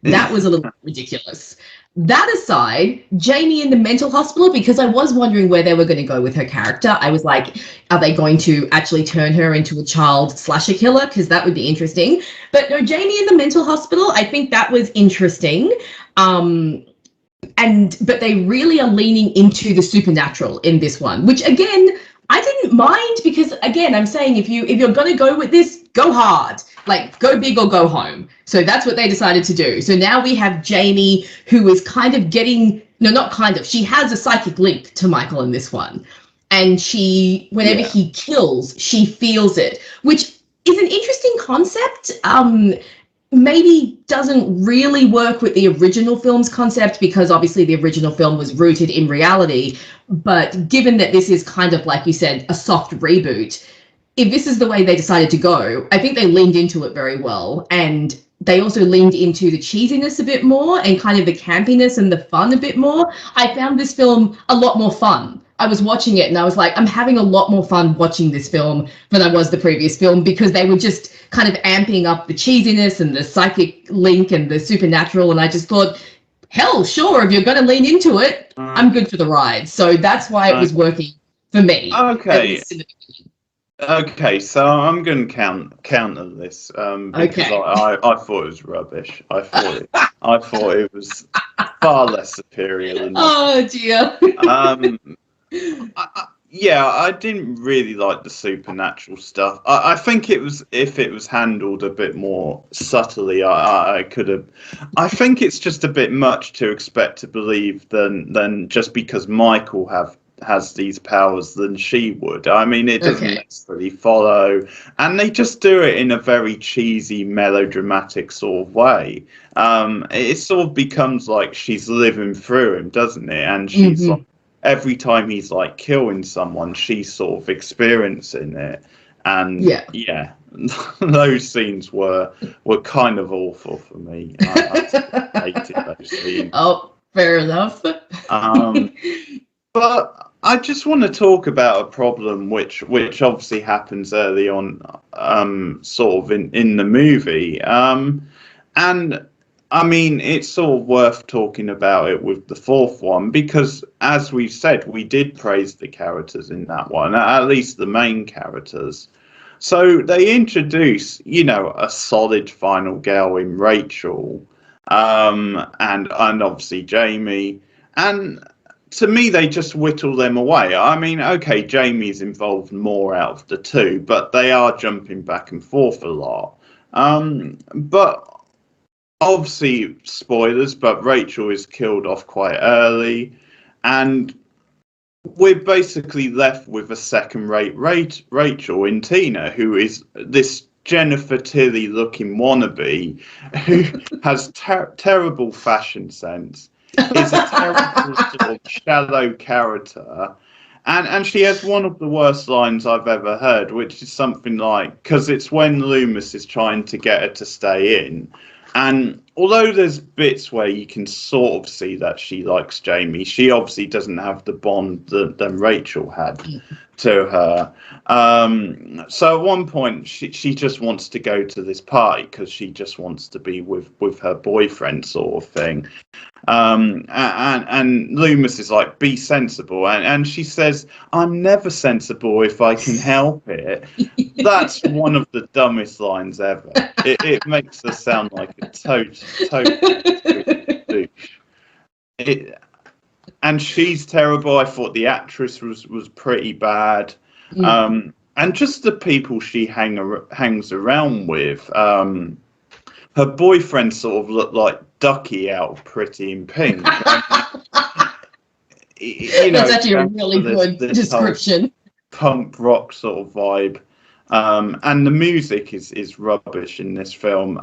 Speaker 2: That was a little ridiculous. That aside, Jamie in the mental hospital, because I was wondering where they were going to go with her character. I was like, are they going to actually turn her into a child slasher killer? Because that would be interesting. But no, Jamie in the mental hospital, I think that was interesting. But they really are leaning into the supernatural in this one, which again, I didn't mind because, again, I'm saying if you're going to go with this, go hard. Go big or go home. So that's what they decided to do. So now we have Jamie, who is kind of getting... No, not kind of. She has a psychic link to Michael in this one. And whenever he kills, she feels it, which is an interesting concept. Maybe doesn't really work with the original film's concept because obviously the original film was rooted in reality. But given that this is kind of, like you said, a soft reboot, if this is the way they decided to go, I think they leaned into it very well. And they also leaned into the cheesiness a bit more and kind of the campiness and the fun a bit more. I found this film a lot more fun. I was watching it and I was like, I'm having a lot more fun watching this film than I was the previous film because they were just kind of amping up the cheesiness and the psychic link and the supernatural. And I just thought, hell, sure, if you're going to lean into it, I'm good for the ride. So that's why it was working for me.
Speaker 1: Okay. Okay, so I'm going to counter this because I thought it was rubbish. I thought it was far less superior than you.
Speaker 2: Oh dear.
Speaker 1: I didn't really like the supernatural stuff. I think if it was handled a bit more subtly, I could have. I think it's just a bit much to expect to believe than just because Michael has these powers than she would. I mean, it doesn't necessarily follow, and they just do it in a very cheesy, melodramatic sort of way. It sort of becomes like she's living through him, doesn't it? And she's like, every time he's like killing someone, she's sort of experiencing it. And yeah, those scenes were kind of awful for me. I hated those scenes.
Speaker 2: Oh, fair enough.
Speaker 1: But I just want to talk about a problem which obviously happens early on, sort of in the movie, and I mean it's sort of worth talking about it with the fourth one because, as we've said, we did praise the characters in that one, at least the main characters. So they introduce, a solid final girl in Rachel, and obviously Jamie, and to me, they just whittle them away. I mean, okay, Jamie's involved more out of the two, but they are jumping back and forth a lot. But obviously, spoilers, but Rachel is killed off quite early. And we're basically left with a second-rate Rachel in Tina, who is this Jennifer Tilly-looking wannabe who has terrible fashion sense. Is a terrible sort of shallow character, and she has one of the worst lines I've ever heard, which is something like, because it's when Loomis is trying to get her to stay in, and although there's bits where you can sort of see that she likes Jamie, she obviously doesn't have the bond that Rachel had to her. So at one point she just wants to go to this party because she just wants to be with her boyfriend, sort of thing. And Loomis is like, be sensible, and she says, I'm never sensible if I can help it. That's one of the dumbest lines ever. It makes her sound like a total douche. And she's terrible. I thought the actress was pretty bad. And just the people she hangs around with. Her boyfriend sort of looked like Ducky out of Pretty in Pink.
Speaker 2: That's actually a really good description.
Speaker 1: Punk rock sort of vibe. And the music is rubbish in this film.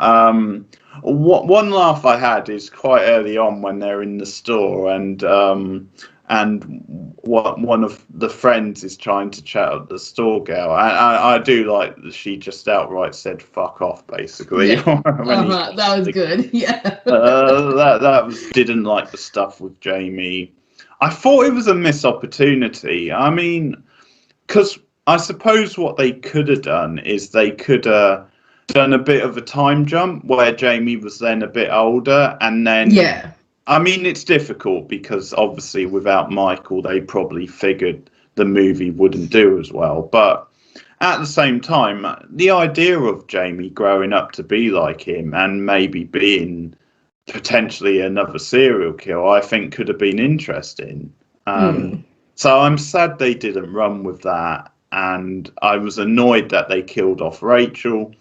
Speaker 1: One laugh I had is quite early on when they're in the store and one of the friends is trying to chat up the store girl. I do like that she just outright said "fuck off," basically.
Speaker 2: Yeah. That was good. Yeah.
Speaker 1: Didn't like the stuff with Jamie. I thought it was a missed opportunity. I mean, because I suppose what they could have done is they could have done a bit of a time jump where Jamie was then a bit older, and then I mean, it's difficult because obviously without Michael, they probably figured the movie wouldn't do as well. But at the same time, the idea of Jamie growing up to be like him and maybe being potentially another serial killer, I think could have been interesting. So I'm sad they didn't run with that. And I was annoyed that they killed off Rachel.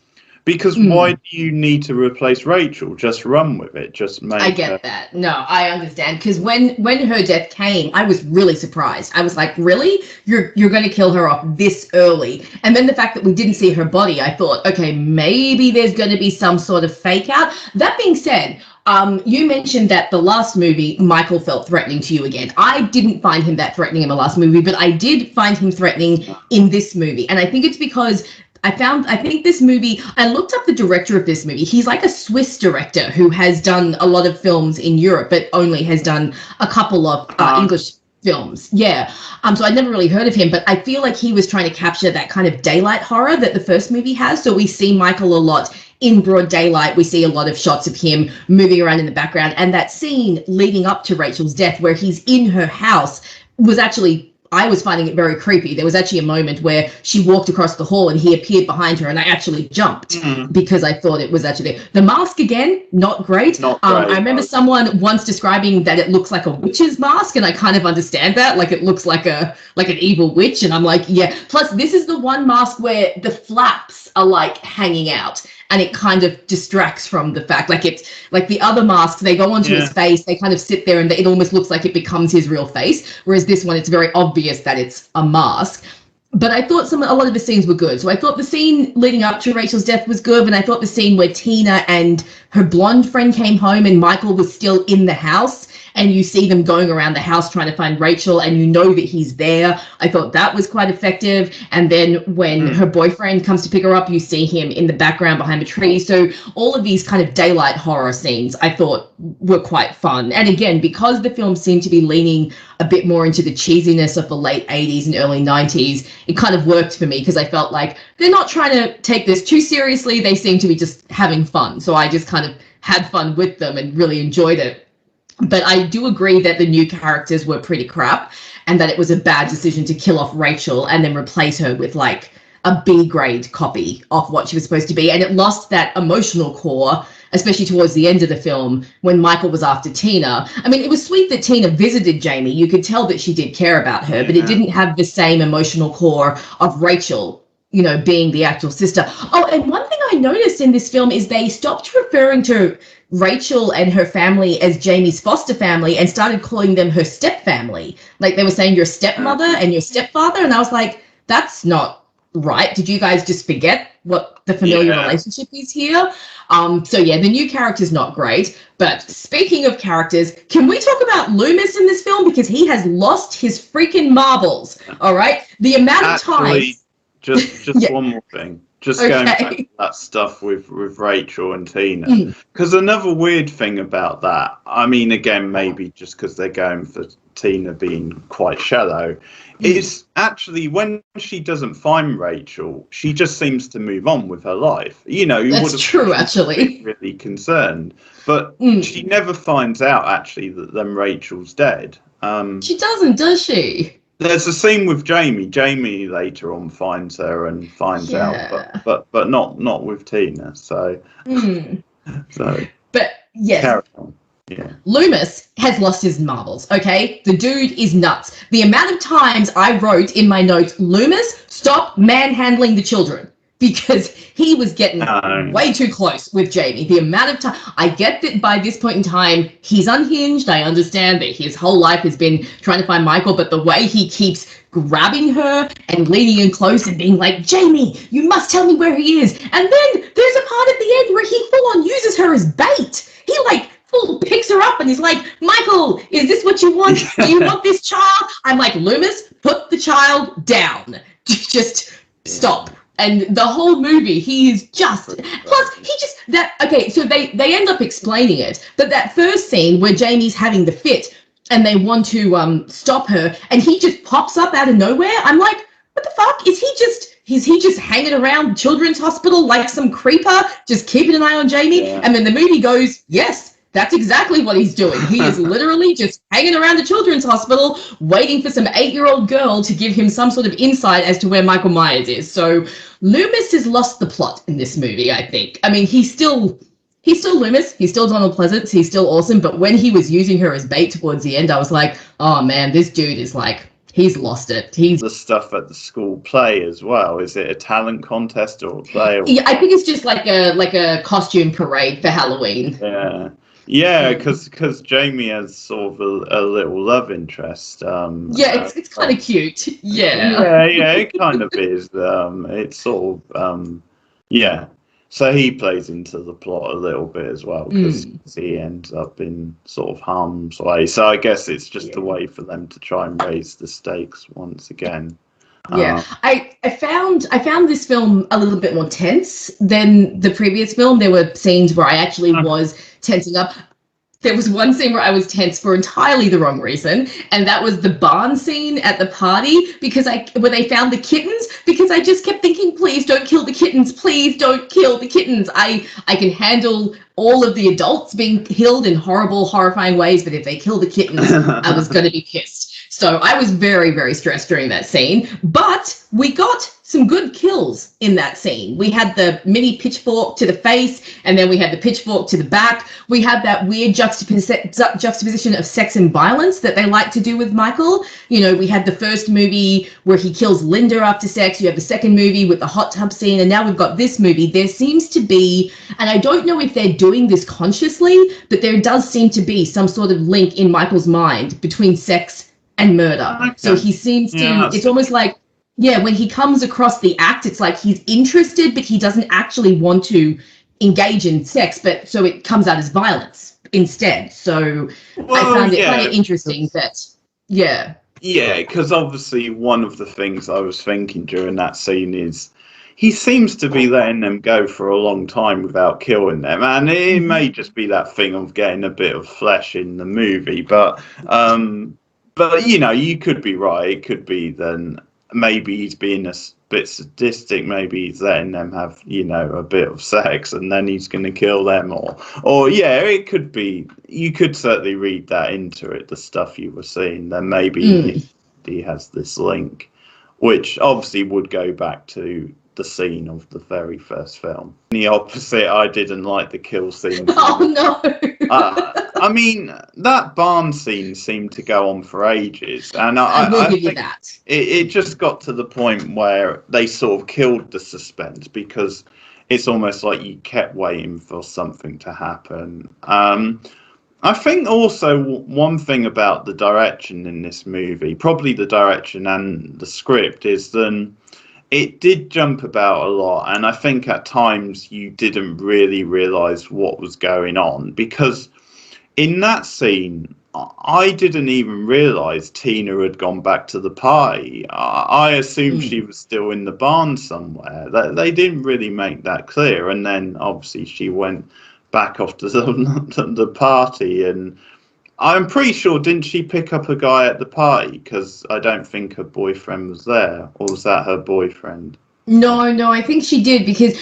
Speaker 1: Because why do you need to replace Rachel? Just run with it. Just make
Speaker 2: I get that. No, I understand. Because when her death came, I was really surprised. I was like, really? You're going to kill her off this early? And then the fact that we didn't see her body, I thought, okay, maybe there's going to be some sort of fake out. That being said, you mentioned that the last movie, Michael felt threatening to you again. I didn't find him that threatening in the last movie, but I did find him threatening in this movie. And I think it's because I think this movie, I looked up the director of this movie. He's like a Swiss director who has done a lot of films in Europe, but only has done a couple of English films. Yeah. So I'd never really heard of him, but I feel like he was trying to capture that kind of daylight horror that the first movie has. So we see Michael a lot in broad daylight. We see a lot of shots of him moving around in the background. And that scene leading up to Rachel's death where he's in her house was actually I was finding it very creepy. There was actually a moment where she walked across the hall and he appeared behind her, and I actually jumped because I thought it was actually there. The mask, again, not great. I remember someone once describing that it looks like a witch's mask, and I kind of understand that. Like, it looks like an evil witch, and I'm like, yeah. Plus, this is the one mask where the flaps are like hanging out, and it kind of distracts from the fact, like, it's like the other masks, they go onto his face, they kind of sit there, and it almost looks like it becomes his real face, whereas this one, it's very obvious that it's a mask. But I thought a lot of the scenes were good. So I thought the scene leading up to Rachel's death was good, and I thought the scene where Tina and her blonde friend came home and Michael was still in the house, and you see them going around the house trying to find Rachel, and you know that he's there. I thought that was quite effective. And then when her boyfriend comes to pick her up, you see him in the background behind a tree. So all of these kind of daylight horror scenes I thought were quite fun. And again, because the film seemed to be leaning a bit more into the cheesiness of the late 80s and early 90s, it kind of worked for me, because I felt like they're not trying to take this too seriously. They seem to be just having fun. So I just kind of had fun with them and really enjoyed it. But I do agree that the new characters were pretty crap, and that it was a bad decision to kill off Rachel and then replace her with like a B-grade copy of what she was supposed to be. And it lost that emotional core, especially towards the end of the film when Michael was after Tina. I mean, it was sweet that Tina visited Jamie. You could tell that she did care about her, but it didn't have the same emotional core of Rachel, you know, being the actual sister. Oh, and one thing I noticed in this film is they stopped referring to Rachel and her family as Jamie's foster family and started calling them her step family. Like, they were saying your stepmother and your stepfather, and I was like, that's not right. Did you guys just forget what the familiar relationship is here? So yeah, the new character's not great. But speaking of characters, can we talk about Loomis in this film? Because he has lost his freaking marbles. All right, the amount of times.
Speaker 1: Just one more thing. Just going back to that stuff with Rachel and Tina. Because another weird thing about that, I mean, again, maybe just because they're going for Tina being quite shallow, is actually when she doesn't find Rachel, she just seems to move on with her life. You know,
Speaker 2: that's true, actually.
Speaker 1: Really concerned. But she never finds out, actually, that then Rachel's dead.
Speaker 2: She doesn't, does she?
Speaker 1: There's a scene with Jamie. Jamie later on finds her and finds out, but not with Tina. So,
Speaker 2: but yes, Loomis has lost his marbles. Okay, the dude is nuts. The amount of times I wrote in my notes, Loomis, stop manhandling the children. Because he was getting way too close with Jamie. The amount of time, I get that by this point in time, he's unhinged. I understand that his whole life has been trying to find Michael, but the way he keeps grabbing her and leaning in close and being like, Jamie, you must tell me where he is. And then there's a part at the end where he full on uses her as bait. He like full picks her up and he's like, Michael, is this what you want? Do you want this child? I'm like, Loomis, put the child down. Just stop. And the whole movie, he is just, plus he just, so they end up explaining it, but that first scene where Jamie's having the fit and they want to stop her and he just pops up out of nowhere, I'm like, what the fuck? Is he just hanging around Children's Hospital like some creeper, just keeping an eye on Jamie? Yeah. And then the movie goes, yes, that's exactly what he's doing. He is literally just hanging around the Children's Hospital, waiting for some 8-year-old girl to give him some sort of insight as to where Michael Myers is. So Loomis has lost the plot in this movie, I think. I mean, he's still Loomis. He's still Donald Pleasance. He's still awesome. But when he was using her as bait towards the end, I was like, oh man, this dude is like, he's lost it. He's
Speaker 1: the stuff at the school play as well. Is it a talent contest or a play?
Speaker 2: Yeah, I think it's just like a costume parade for Halloween.
Speaker 1: Yeah, because Jamie has sort of a little love interest.
Speaker 2: It's kind of cute.
Speaker 1: Yeah, it kind of is. It's sort of So he plays into the plot a little bit as well because he ends up in sort of harm's way. So I guess it's just a way for them to try and raise the stakes once again.
Speaker 2: I found this film a little bit more tense than the previous film. There were scenes where I actually was tensing up. There was one scene where I was tense for entirely the wrong reason, and that was the barn scene at the party where they found the kittens, because I just kept thinking, please don't kill the kittens, please don't kill the kittens. I can handle all of the adults being killed in horrible, horrifying ways, but if they kill the kittens, I was going to be pissed. So I was very, very stressed during that scene. But we got some good kills in that scene. We had the mini pitchfork to the face, and then we had the pitchfork to the back. We had that weird juxtaposition of sex and violence that they like to do with Michael. You know, we had the first movie where he kills Linda after sex. You have the second movie with the hot tub scene, and now we've got this movie. There seems to be, and I don't know if they're doing this consciously, but there does seem to be some sort of link in Michael's mind between sex and murder. Okay. So he seems to, it's almost like, yeah, when he comes across the act, it's like he's interested, but he doesn't actually want to engage in sex, but so it comes out as violence instead. So I found it kind of interesting that, yeah.
Speaker 1: Yeah, because obviously one of the things I was thinking during that scene is he seems to be letting them go for a long time without killing them. And it may just be that thing of getting a bit of flesh in the movie, but you know, you could be right. It could be then maybe he's being a bit sadistic. Maybe he's letting them have, you know, a bit of sex and then he's going to kill them. Or yeah, it could be. You could certainly read that into it, the stuff you were seeing. Then maybe he has this link, which obviously would go back to the scene of the very first film. The opposite, I didn't like the kill scene.
Speaker 2: Oh no!
Speaker 1: I mean, that barn scene seemed to go on for ages, and
Speaker 2: I will give you that.
Speaker 1: It just got to the point where they sort of killed the suspense because it's almost like you kept waiting for something to happen. I think also one thing about the direction in this movie, probably the direction and the script, is that it did jump about a lot, and I think at times you didn't really realise what was going on, because in that scene, I didn't even realise Tina had gone back to the party. I assumed she was still in the barn somewhere. They didn't really make that clear, and then obviously she went back off to the party, and I'm pretty sure, didn't she pick up a guy at the party? Because I don't think her boyfriend was there. Or was that her boyfriend?
Speaker 2: No, I think she did, because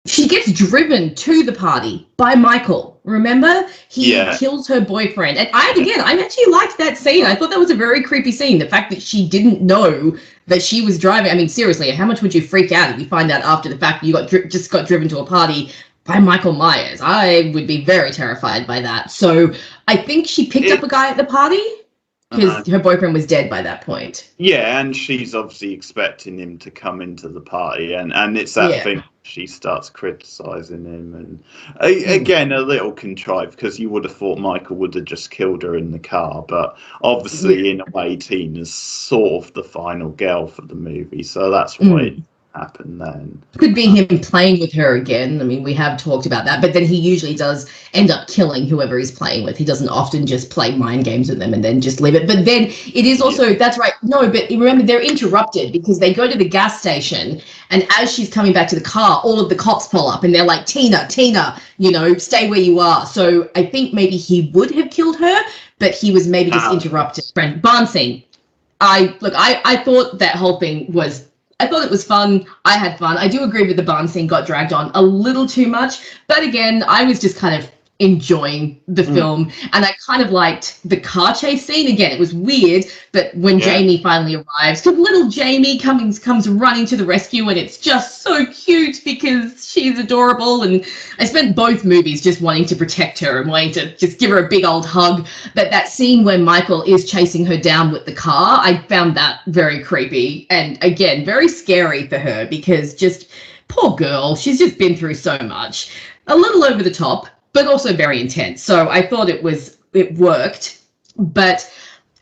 Speaker 2: she gets driven to the party by Michael. Remember? He kills her boyfriend. And I actually liked that scene. I thought that was a very creepy scene. The fact that she didn't know that she was driving. I mean, seriously, how much would you freak out if you find out after the fact you just got driven to a party by Michael Myers? I would be very terrified by that. So I think she picked up a guy at the party because her boyfriend was dead by that point.
Speaker 1: Yeah, and she's obviously expecting him to come into the party, and it's that thing. She starts criticising him, and again, a little contrived, because you would have thought Michael would have just killed her in the car, but obviously in a way Tina's sort of the final girl for the movie, so that's why it happened then.
Speaker 2: Could be him playing with her again. I mean, we have talked about that, but then he usually does end up killing whoever he's playing with. He doesn't often just play mind games with them and then just leave it. But then it is also, that's right. No, but remember, they're interrupted because they go to the gas station, and as she's coming back to the car, all of the cops pull up and they're like, Tina, you know, stay where you are. So I think maybe he would have killed her, but he was maybe just interrupted. Barn scene. I thought that whole thing was, I thought it was fun. I had fun. I do agree with the barn scene got dragged on a little too much. But again, I was just kind of enjoying the film, and I kind of liked the car chase scene. Again, it was weird, but when Jamie finally arrives, because little Jamie comes running to the rescue, and it's just so cute because she's adorable, and I spent both movies just wanting to protect her and wanting to just give her a big old hug. But that scene when Michael is chasing her down with the car, I found that very creepy, and again, very scary for her, because just poor girl, she's just been through so much. A little over the top, but also very intense. So I thought it worked. But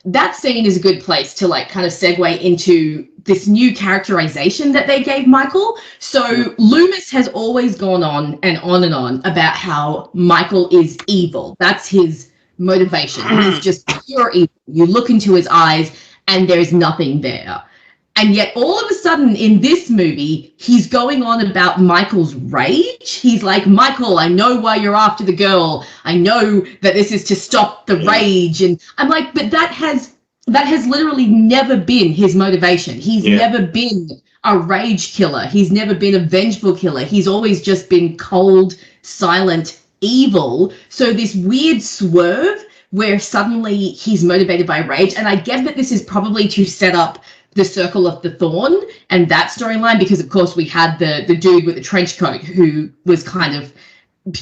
Speaker 2: that scene is a good place to like kind of segue into this new characterization that they gave Michael. So Loomis has always gone on and on and on about how Michael is evil. That's his motivation. He's just pure evil. You look into his eyes and there's nothing there. And yet all of a sudden in this movie, he's going on about Michael's rage. He's like, Michael, I know why you're after the girl. I know that this is to stop the rage. And I'm like, but that has literally never been his motivation. He's never been a rage killer. He's never been a vengeful killer. He's always just been cold, silent, evil. So this weird swerve where suddenly he's motivated by rage. And I get that this is probably to set up the Circle of the Thorn and that storyline, because of course we had the dude with the trench coat who was kind of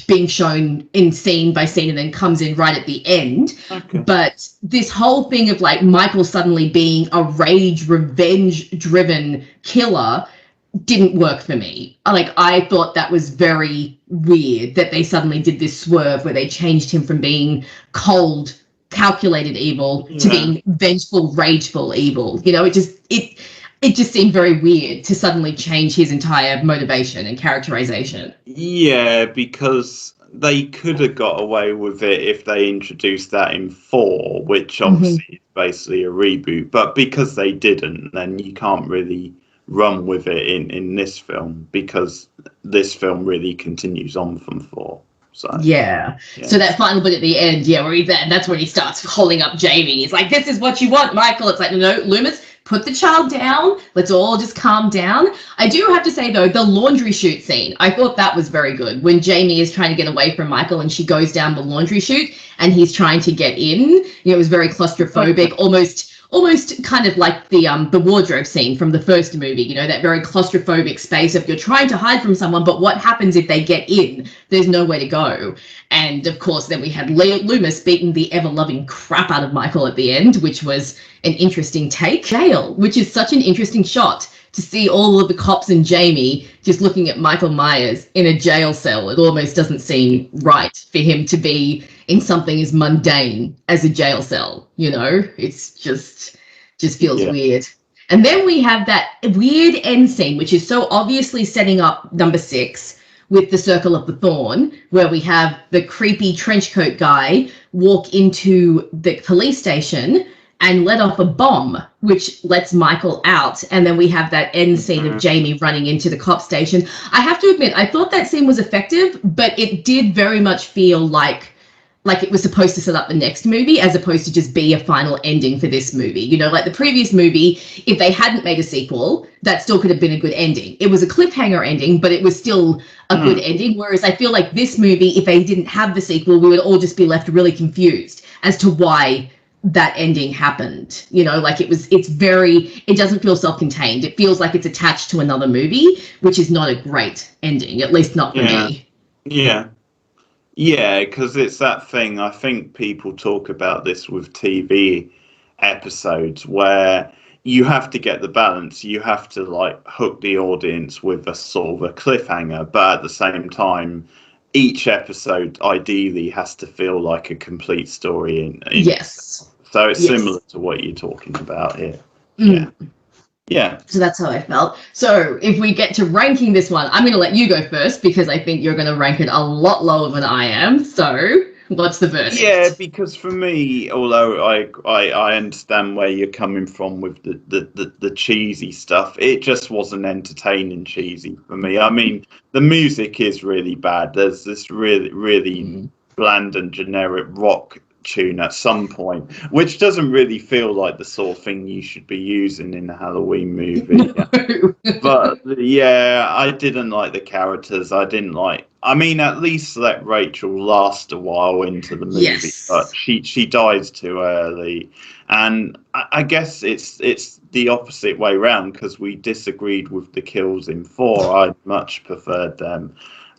Speaker 2: being shown in scene by scene and then comes in right at the end.
Speaker 1: Okay.
Speaker 2: But this whole thing of like Michael suddenly being a rage, revenge driven killer didn't work for me. Like, I thought that was very weird that they suddenly did this swerve where they changed him from being cold, calculated evil to being vengeful, rageful evil. You know, it just seemed very weird to suddenly change his entire motivation and characterization.
Speaker 1: Yeah, because they could have got away with it if they introduced that in 4, which obviously is basically a reboot. But because they didn't, then you can't really run with it in this film, because this film really continues on from 4. So
Speaker 2: yeah. So that final bit at the end, where he's there, and that's when he starts holding up Jamie. He's like, "This is what you want, Michael." It's like, no, Loomis, put the child down. Let's all just calm down. I do have to say, though, the laundry chute scene, I thought that was very good. When Jamie is trying to get away from Michael and she goes down the laundry chute and he's trying to get in, it was very claustrophobic, almost kind of like the wardrobe scene from the first movie, that very claustrophobic space of you're trying to hide from someone, but what happens if they get in? There's nowhere to go. And of course, then we had Loomis beating the ever-loving crap out of Michael at the end, which was an interesting take. Jail, which is such an interesting shot to see all of the cops and Jamie just looking at Michael Myers in a jail cell. It almost doesn't seem right for him to be in something as mundane as a jail cell. It's just feels weird. And then we have that weird end scene, which is so obviously setting up number 6 with the Circle of the Thorn, where we have the creepy trenchcoat guy walk into the police station and let off a bomb, which lets Michael out. And then we have that end scene of Jamie running into the cop station. I have to admit, I thought that scene was effective, but it did very much feel like it was supposed to set up the next movie as opposed to just be a final ending for this movie. Like the previous movie, if they hadn't made a sequel, that still could have been a good ending. It was a cliffhanger ending, but it was still a good ending. Whereas I feel like this movie, if they didn't have the sequel, we would all just be left really confused as to why that ending happened. It doesn't feel self-contained. It feels like it's attached to another movie, which is not a great ending, at least not for me.
Speaker 1: Yeah, because it's that thing. I think people talk about this with TV episodes where you have to get the balance. You have to hook the audience with a sort of a cliffhanger, but at the same time, each episode ideally has to feel like a complete story.
Speaker 2: Yes.
Speaker 1: So it's similar to what you're talking about here. Yeah.
Speaker 2: So that's how I felt. So if we get to ranking this one, I'm going to let you go first because I think you're going to rank it a lot lower than I am. So what's the verdict?
Speaker 1: Yeah, because for me, although I understand where you're coming from with the cheesy stuff, it just wasn't entertaining cheesy for me. I mean, the music is really bad. There's this really bland and generic rock tune at some point, which doesn't really feel like the sort of thing you should be using in a Halloween movie. No. But I didn't like the characters. I mean, at least let Rachel last a while into the movie, but she dies too early. And I guess it's the opposite way round, because we disagreed with the kills in 4. I much preferred them.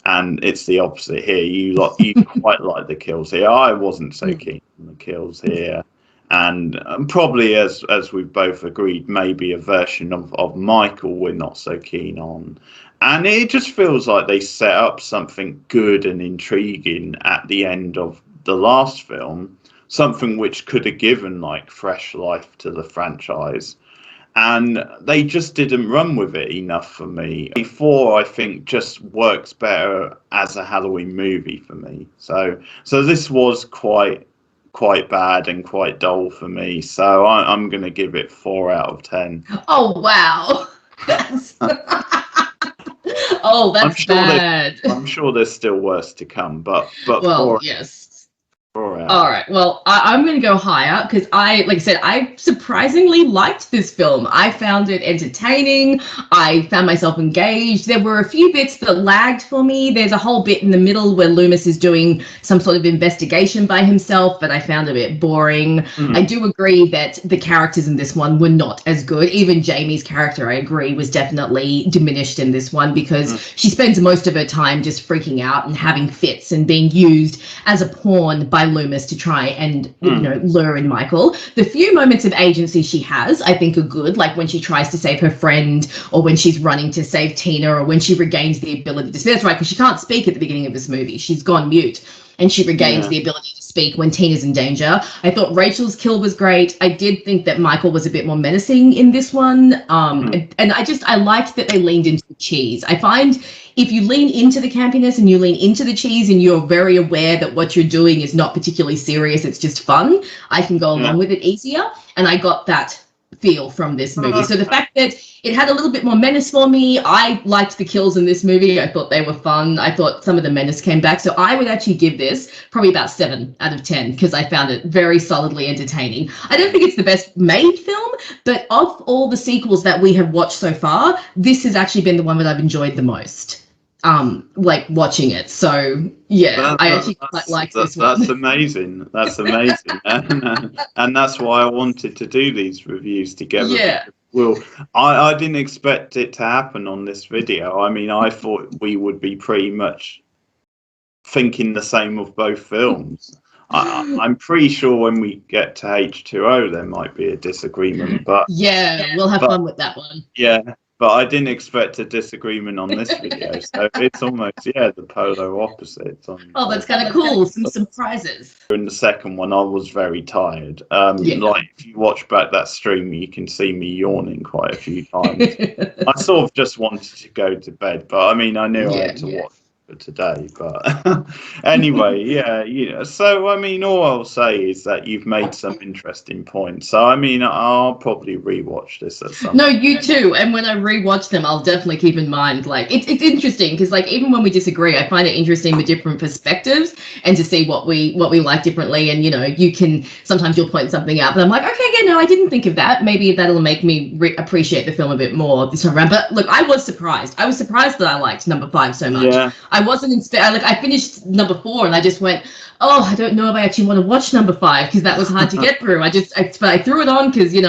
Speaker 1: And it's the opposite here. You quite like the kills here. I wasn't so keen on the kills here. And probably, as we've both agreed, maybe a version of Michael we're not so keen on. And it just feels like they set up something good and intriguing at the end of the last film, something which could have given fresh life to the franchise. And they just didn't run with it enough for me. 4, I think, just works better as a Halloween movie for me. So this was quite bad and quite dull for me. So I'm going to give it 4 out of 10.
Speaker 2: Oh wow, that's that's bad.
Speaker 1: I'm sure there's still worse to come, but
Speaker 2: well, yes. All right. Well, I'm going to go higher because like I said, I surprisingly liked this film. I found it entertaining. I found myself engaged. There were a few bits that lagged for me. There's a whole bit in the middle where Loomis is doing some sort of investigation by himself, but I found it a bit boring. I do agree that the characters in this one were not as good. Even Jamie's character, I agree, was definitely diminished in this one because she spends most of her time just freaking out and having fits and being used as a pawn by Loomis to try and lure in Michael. The few moments of agency she has, I think, are good, like when she tries to save her friend, or when she's running to save Tina, or when she regains the ability to speak. That's right, because she can't speak at the beginning of this movie. She's gone mute, and she regains the ability to speak when Tina's in danger. I thought Rachel's kill was great. I did think that Michael was a bit more menacing in this one, and I liked that they leaned into the cheese. I find if you lean into the campiness and you lean into the cheese and you're very aware that what you're doing is not particularly serious, it's just fun, I can go along with it easier. And I got that feel from this movie. So the fact that it had a little bit more menace for me, I liked the kills in this movie. I thought they were fun. I thought some of the menace came back. So I would actually give this probably about 7 out of 10 because I found it very solidly entertaining. I don't think it's the best made film, but of all the sequels that we have watched so far, this has actually been the one that I've enjoyed the most. Like watching it. So yeah, I actually quite like this one.
Speaker 1: That's amazing. That's amazing. And that's why I wanted to do these reviews together.
Speaker 2: Yeah.
Speaker 1: Well, I didn't expect it to happen on this video. I mean, I thought we would be pretty much thinking the same of both films. I'm pretty sure when we get to H2O, there might be a disagreement. But
Speaker 2: yeah, we'll have fun with that one.
Speaker 1: Yeah. But I didn't expect a disagreement on this video, so it's almost, the polar opposite.
Speaker 2: Oh, that's kind of cool. Some surprises.
Speaker 1: In the second one, I was very tired. Like, if you watch back that stream, you can see me yawning quite a few times. I sort of just wanted to go to bed, but I mean, I knew I had to watch for today. But anyway, so I mean, all I'll say is that you've made some interesting points. So I mean, I'll probably rewatch this at some
Speaker 2: point. You too. And when I rewatch them, I'll definitely keep in mind, like, it's interesting because, like, even when we disagree, I find it interesting with different perspectives and to see what we like differently. And you can sometimes you'll point something out, but I'm like, okay, yeah, no, I didn't think of that. Maybe that'll make me appreciate the film a bit more this time around. But look, I was surprised. I was surprised that I liked number 5 so much.
Speaker 1: Yeah.
Speaker 2: I wasn't I finished number 4 and I just went, oh, I don't know if I actually want to watch number 5 because that was hard to get through. I threw it on because, we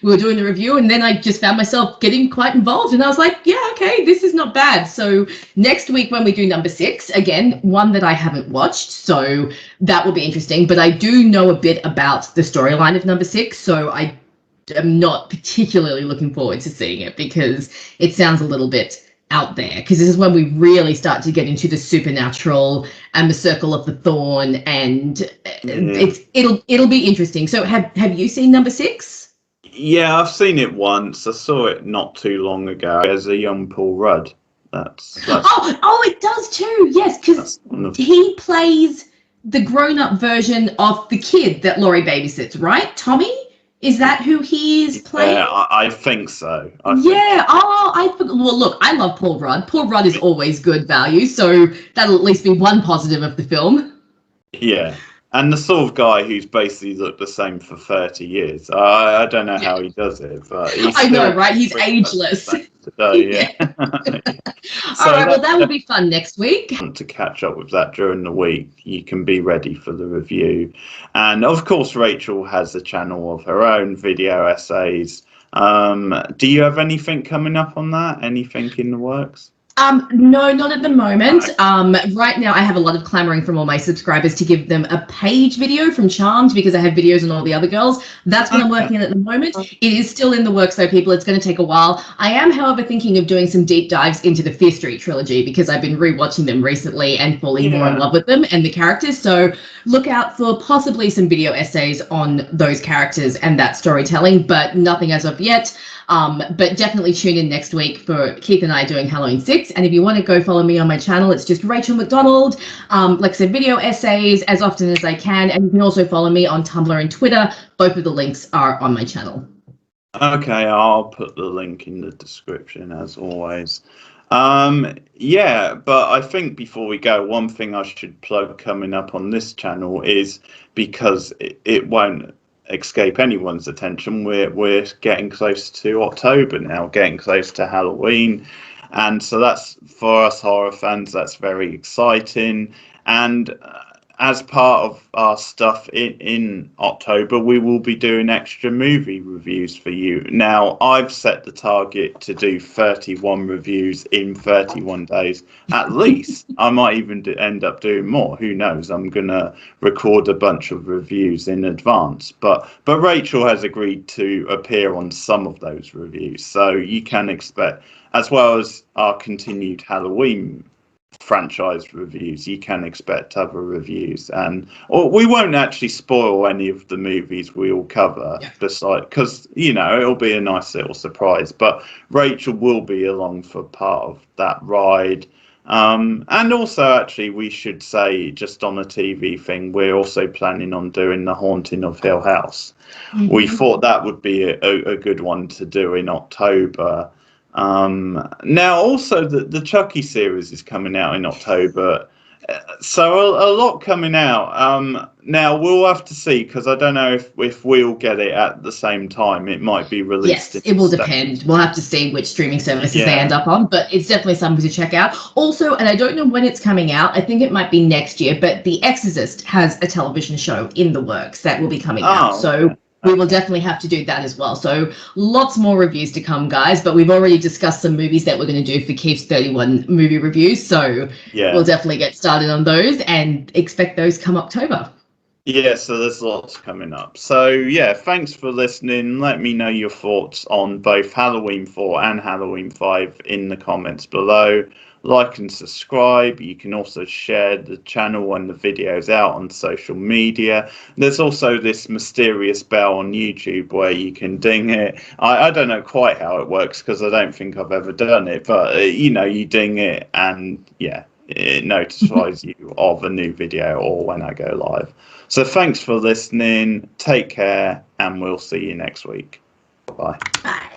Speaker 2: were doing the review, and then I just found myself getting quite involved, and I was like, yeah, okay, this is not bad. So next week when we do number 6, again, one that I haven't watched, so that will be interesting. But I do know a bit about the storyline of number 6, so I am not particularly looking forward to seeing it because it sounds a little bit out there, because this is when we really start to get into the supernatural and the circle of the thorn, and it'll be interesting. So have you seen number 6?
Speaker 1: Yeah, I've seen it once. I saw it not too long ago as a young Paul Rudd. That's
Speaker 2: it does too. Yes, because he plays the grown-up version of the kid that Laurie babysits, right? Tommy? Is that who he is playing?
Speaker 1: Yeah, I think so.
Speaker 2: Well, look, I love Paul Rudd. Paul Rudd is always good value, so that'll at least be one positive of the film.
Speaker 1: Yeah, and the sort of guy who's basically looked the same for 30 years. I don't know how he does it, but
Speaker 2: I know, right? He's ageless.
Speaker 1: Today, yeah.
Speaker 2: All right, well, that will be fun next week.
Speaker 1: To catch up with that during the week, you can be ready for the review. And of course, Rachel has a channel of her own, video essays. Do you have anything coming up on that? Anything in the works?
Speaker 2: No, not at the moment. Right now I have a lot of clamoring from all my subscribers to give them a page video from Charmed because I have videos on all the other girls. That's what I'm working on at the moment. It is still in the works though, people. It's going to take a while. I am, however, thinking of doing some deep dives into the Fear Street trilogy because I've been rewatching them recently and falling more in love with them and the characters. So look out for possibly some video essays on those characters and that storytelling, but nothing as of yet. But definitely tune in next week for Keith and I doing Halloween 6. And if you want to go follow me on my channel, it's just Rachel McDonald. Like I said, video essays as often as I can. And you can also follow me on Tumblr and Twitter. Both of the links are on my channel.
Speaker 1: Okay, I'll put the link in the description as always. Yeah, but I think before we go, one thing I should plug coming up on this channel is, because it won't escape anyone's attention, we're getting close to October now, getting close to Halloween, and so that's, for us horror fans, that's very exciting. And as part of our stuff in October, we will be doing extra movie reviews for you. Now, I've set the target to do 31 reviews in 31 days, at least. I might even end up doing more. Who knows? I'm going to record a bunch of reviews in advance. But Rachel has agreed to appear on some of those reviews. So you can expect, as well as our continued Halloween franchise reviews, you can expect other reviews, and or we won't actually spoil any of the movies we'll cover, besides, because it'll be a nice little surprise. But Rachel will be along for part of that ride, and also, actually, we should say, just on a TV thing, we're also planning on doing The Haunting of Hill House. We thought that would be a good one to do in October. Now, also, the Chucky series is coming out in October, so a lot coming out. Now we'll have to see, because I don't know if we'll get it at the same time. It might be released.
Speaker 2: Yes, it will depend. We'll have to see which streaming services they end up on, but it's definitely something to check out. Also, and I don't know when it's coming out, I think it might be next year, but The Exorcist has a television show in the works that will be coming out. So we will definitely have to do that as well. So lots more reviews to come, guys, but we've already discussed some movies that we're going to do for Keith's 31 movie reviews. So we'll definitely get started on those and expect those come October.
Speaker 1: Yeah, so there's lots coming up. So yeah, thanks for listening. Let me know your thoughts on both Halloween 4 and Halloween 5 in the comments below. Like and subscribe. You can also share the channel and the videos out on social media. There's also this mysterious bell on YouTube where you can ding it. I don't know quite how it works, because I don't think I've ever done it, but you ding it, and it notifies you of a new video or when I go live. So thanks for listening. Take care, and we'll see you next week. Bye.
Speaker 2: Bye.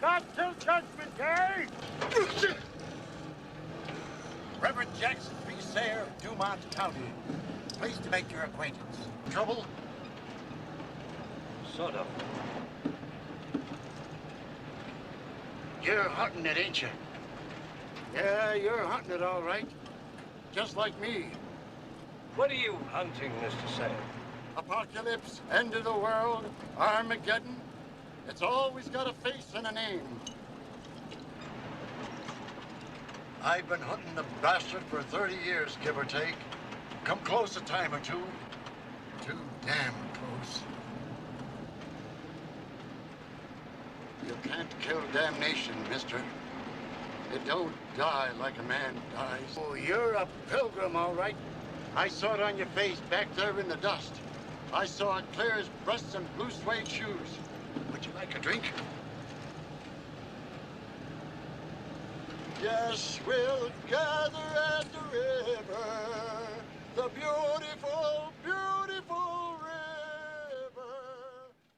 Speaker 3: Not till Judgment Day! Reverend Jackson B. Sayer of Dumont County. Pleased to make your acquaintance. Trouble? Sort of. You're hunting it, ain't you? Yeah, you're hunting it all right. Just like me.
Speaker 4: What are you hunting, Mr. Sayer?
Speaker 3: Apocalypse, end of the world, Armageddon. It's always got a face and a name. I've been hunting the bastard for 30 years, give or take. Come close a time or two. Too damn close. You can't kill damnation, mister. It don't die like a man dies. Oh, you're a pilgrim, all right. I saw it on your face back there in the dust. I saw it clear as breasts and blue suede shoes. Would you like a drink? Yes, we'll gather at